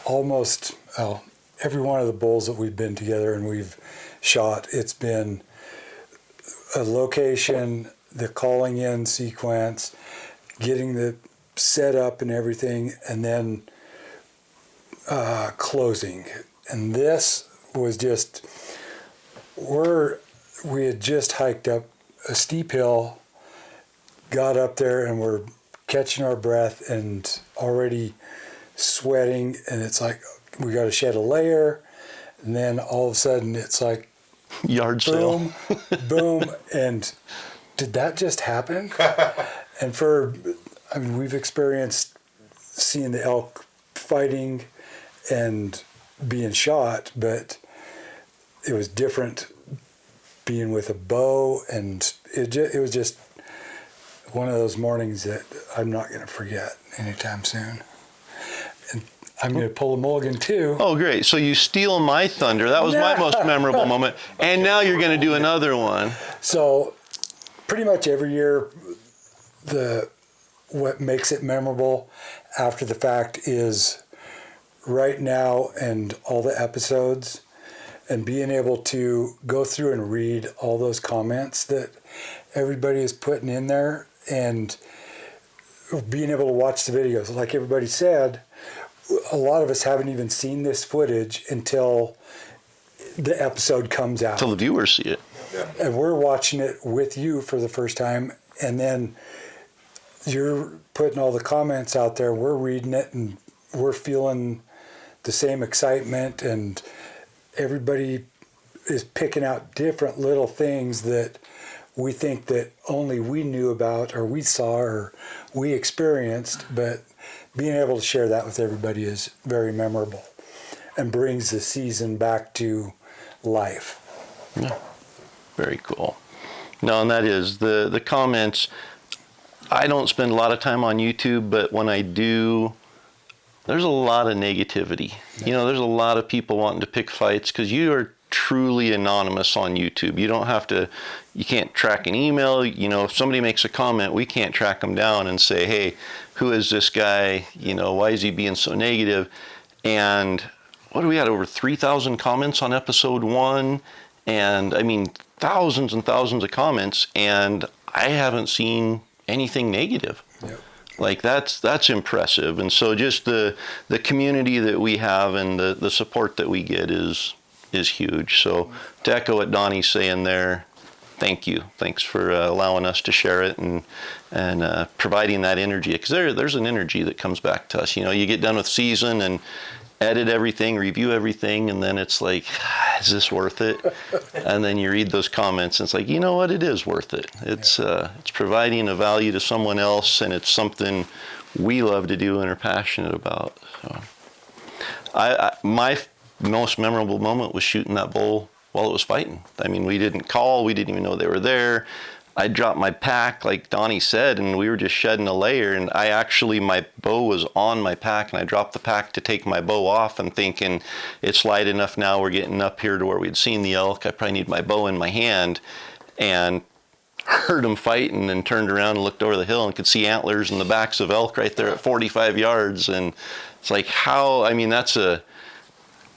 almost every one of the bulls that we've been together and we've shot, it's been a location, the calling in sequence, getting the setup and everything, and then closing. And this was just, we had just hiked up a steep hill, got up there, and we're catching our breath and already sweating, and it's like we got to shed a layer, and then all of a sudden it's like Yard sale. boom, boom, and did that just happen? And we've experienced seeing the elk fighting and being shot, but it was different being with a bow, and it was just one of those mornings that I'm not going to forget anytime soon. And I'm going to pull a mulligan too. Oh, great. So you steal my thunder. That was my most memorable moment. And now you're going to do another one. So pretty much every year, what makes it memorable after the fact is right now and all the episodes, and being able to go through and read all those comments that everybody is putting in there, and being able to watch the videos. Like everybody said, a lot of us haven't even seen this footage until the episode comes out. Until the viewers see it. And we're watching it with you for the first time, and then you're putting all the comments out there, we're reading it, and we're feeling the same excitement, and everybody is picking out different little things that we think that only we knew about, or we saw, or we experienced, but being able to share that with everybody is very memorable and brings the season back to life. Yeah. Very cool. No, and that is the comments. I don't spend a lot of time on YouTube, but when I do, there's a lot of negativity. You know, there's a lot of people wanting to pick fights, because you are truly anonymous on YouTube. You don't have to, you can't track an email. You know, if somebody makes a comment, we can't track them down and say, hey, who is this guy? You know, why is he being so negative? And what do we had, over 3,000 comments on episode 1? And I mean, thousands and thousands of comments, and I haven't seen anything negative. Yep. Like that's impressive. And so just the community that we have and the support that we get is huge. So to echo what Donnie's saying there, thank you. Thanks for allowing us to share it and providing that energy, because there's an energy that comes back to us. You know, you get done with season and edit everything, review everything, and then it's like, is this worth it? And then you read those comments, and it's like, you know what, it is worth it. It's providing a value to someone else, and it's something we love to do and are passionate about. So, my most memorable moment was shooting that bull while it was fighting. I mean, we didn't call, we didn't even know they were there. I dropped my pack, like Donnie said, and we were just shedding a layer, and my bow was on my pack, and I dropped the pack to take my bow off and thinking, it's light enough now, we're getting up here to where we'd seen the elk, I probably need my bow in my hand. And heard them fighting and turned around and looked over the hill and could see antlers and the backs of elk right there at 45 yards. And it's like that's a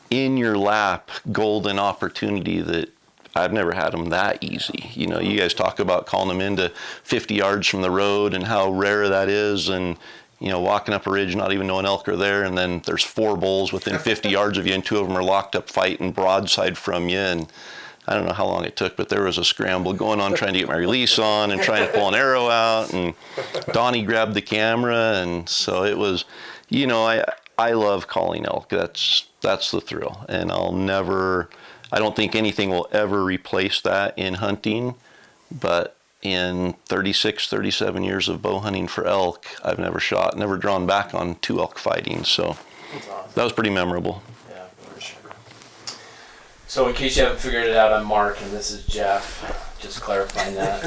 in your lap golden opportunity that I've never had them that easy. You know, you guys talk about calling them into 50 yards from the road and how rare that is, and you know, walking up a ridge, not even knowing elk are there, and then there's 4 bulls within 50 yards of you, and 2 of them are locked up fighting broadside from you. And I don't know how long it took, but there was a scramble going on trying to get my release on and trying to pull an arrow out, and Donnie grabbed the camera, and so it was, you know, I love calling elk. That's the thrill, and I don't think anything will ever replace that in hunting, but in 36, 37 years of bow hunting for elk, I've never drawn back on 2 elk fighting, so That's awesome. that was pretty memorable. Yeah, for sure. So in case you haven't figured it out, I'm Mark, and this is Jeff. Just clarifying that.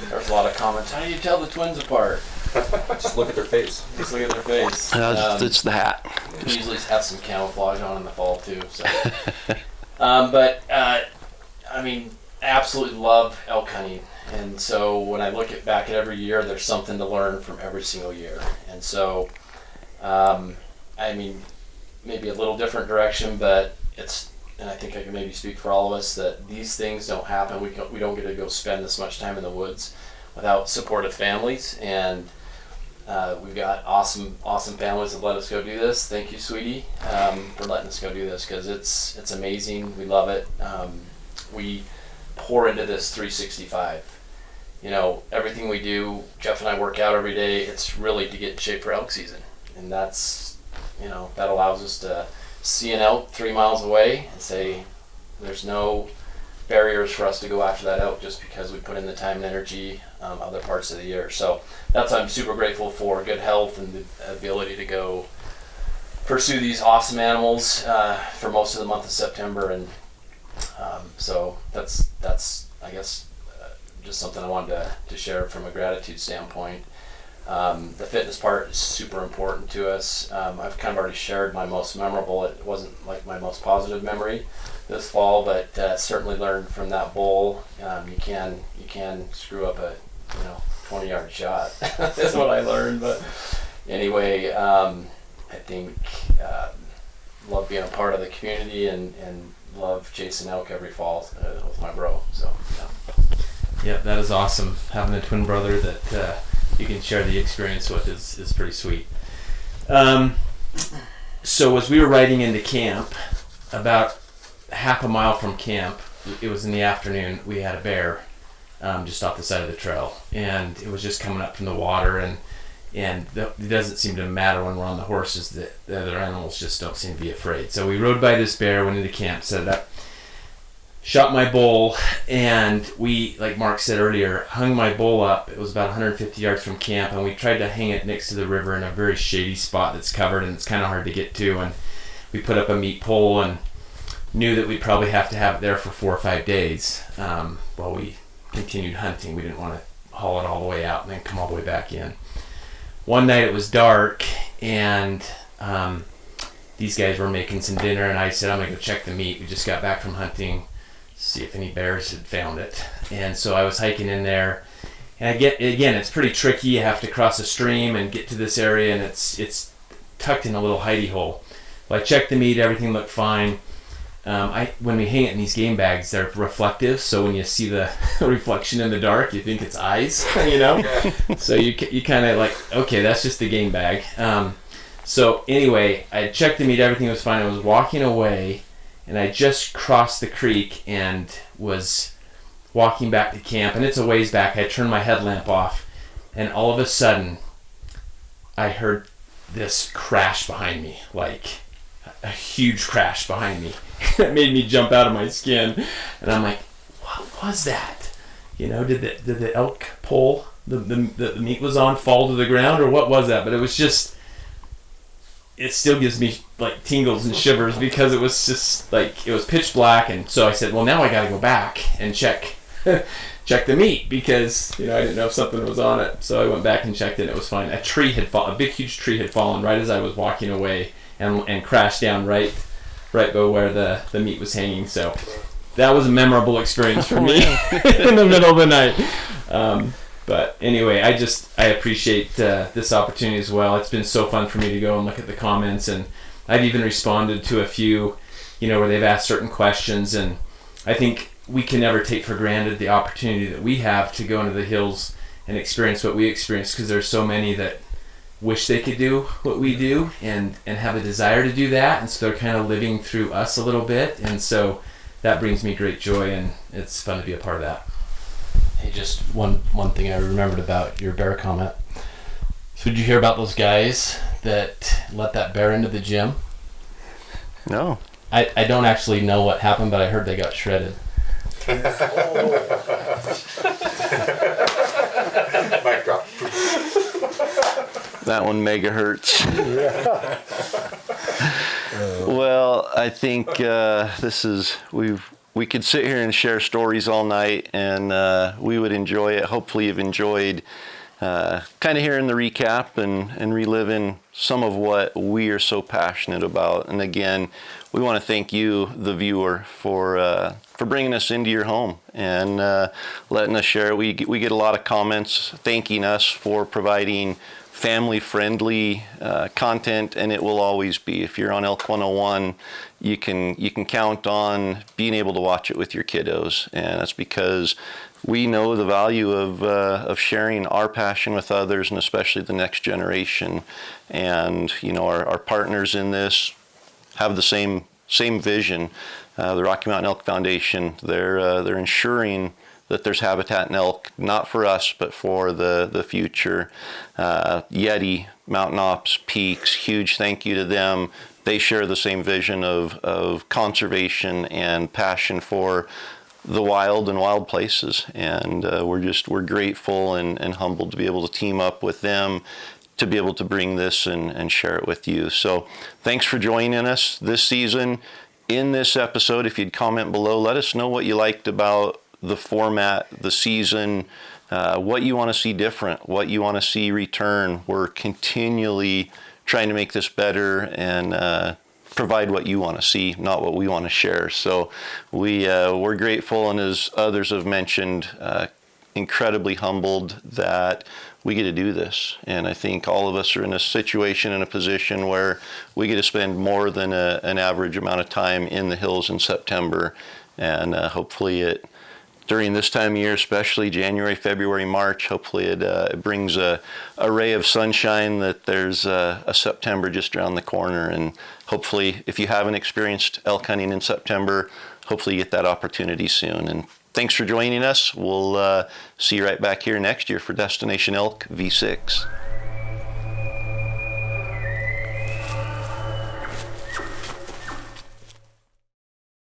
There was a lot of comments. How do you tell the twins apart? Just look at their face. Just look at their face. It's the hat. We usually have some camouflage on in the fall too. So. But I absolutely love elk hunting, and so when I look back at every year, there's something to learn from every single year. And so, maybe a little different direction, but and I think I can maybe speak for all of us, that these things don't happen. We don't get to go spend this much time in the woods without supportive families, and we've got awesome families that let us go do this. Thank you, sweetie, for letting us go do this, because it's amazing. We love it. We pour into this 365. You know, everything we do, Jeff and I work out every day. It's really to get in shape for elk season, and that's, you know, that allows us to see an elk 3 miles away and say there's no barriers for us to go after that elk just because we put in the time and energy other parts of the year. So I'm super grateful for good health and the ability to go pursue these awesome animals for most of the month of September. And so that's I guess just something I wanted to share from a gratitude standpoint. The fitness part is super important to us. I've kind of already shared my most memorable. It wasn't like my most positive memory this fall, but certainly learned from that bull. You can screw up a 20-yard shot. That's what I learned. But anyway, I think love being a part of the community and love chasing elk every fall with my bro. So Yeah, that is awesome. Having a twin brother that you can share the experience with is pretty sweet. So as we were riding into camp, about half a mile from camp, it was in the afternoon, we had a bear just off the side of the trail, and it was just coming up from the water, and it doesn't seem to matter when we're on the horses that the other animals just don't seem to be afraid. So we rode by this bear, went into camp, set it up, shot my bull, and we, like Mark said earlier, hung my bull up. It was about 150 yards from camp, and we tried to hang it next to the river in a very shady spot that's covered, and it's kind of hard to get to. And we put up a meat pole and knew that we'd probably have to have it there for 4 or 5 days while we continued hunting. We didn't want to haul it all the way out and then come all the way back in. One night it was dark, and these guys were making some dinner, and I said, I'm going to go check the meat. We just got back from hunting, see if any bears had found it. And so I was hiking in there, and it's pretty tricky. You have to cross a stream and get to this area, and it's tucked in a little hidey hole. Well, I checked the meat, everything looked fine. When we hang it in these game bags, they're reflective, so when you see the reflection in the dark, you think it's eyes, So you kind of like, okay, that's just the game bag. So anyway, I checked the meat, everything was fine. I was walking away, and I just crossed the creek and was walking back to camp, and it's a ways back. I turned my headlamp off, and all of a sudden, I heard this crash behind me, like a huge crash behind me. It made me jump out of my skin, and I'm like, what was that? Did the elk pole the meat was on fall to the ground, or what was that? But it was just, it still gives me like tingles and shivers, because it was just like, it was pitch black. And so I said, well, now I got to go back and check the meat, because I didn't know if something was on it. So I went back and checked it, and it was fine. A big huge tree had fallen right as I was walking away, and crashed down right by where the meat was hanging. So that was a memorable experience for me in the middle of the night. But anyway, I appreciate this opportunity as well. It's been so fun for me to go and look at the comments, and I've even responded to a few, where they've asked certain questions, and I think we can never take for granted the opportunity that we have to go into the hills and experience what we experience, because there's so many that wish they could do what we do and have a desire to do that, and so they're kind of living through us a little bit, and so that brings me great joy, and it's fun to be a part of that. Hey, just one thing I remembered about your bear comment. So did you hear about those guys that let that bear into the gym? No. I don't actually know what happened, but I heard they got shredded. Mic drop. That one megahertz. Well, I think we could sit here and share stories all night, and we would enjoy it. Hopefully you've enjoyed kind of hearing the recap and reliving some of what we are so passionate about. And again, we want to thank you, the viewer, for bringing us into your home and letting us share. We get a lot of comments thanking us for providing family-friendly content, and it will always be. If you're on Elk 101, you can count on being able to watch it with your kiddos, and that's because we know the value of sharing our passion with others, and especially the next generation. And our partners in this have the same vision. The Rocky Mountain Elk Foundation, they're ensuring that there's habitat in elk, not for us, but for the future. Yeti, Mountain Ops, Peaks, huge thank you to them. They share the same vision of conservation and passion for the wild and wild places. And we're grateful and humbled to be able to team up with them to be able to bring this and share it with you. So thanks for joining us this season. In this episode, if you'd comment below, let us know what you liked about the format, the season, what you want to see different, what you want to see return. We're continually trying to make this better and provide what you want to see, not what we want to share. So we're grateful, and as others have mentioned, incredibly humbled that we get to do this. And I think all of us are in a situation, in a position where we get to spend more than an average amount of time in the hills in September. And hopefully during this time of year, especially January, February, March, hopefully it brings a ray of sunshine that there's a September just around the corner. And hopefully, if you haven't experienced elk hunting in September, hopefully you get that opportunity soon. And thanks for joining us. We'll see you right back here next year for Destination Elk V6.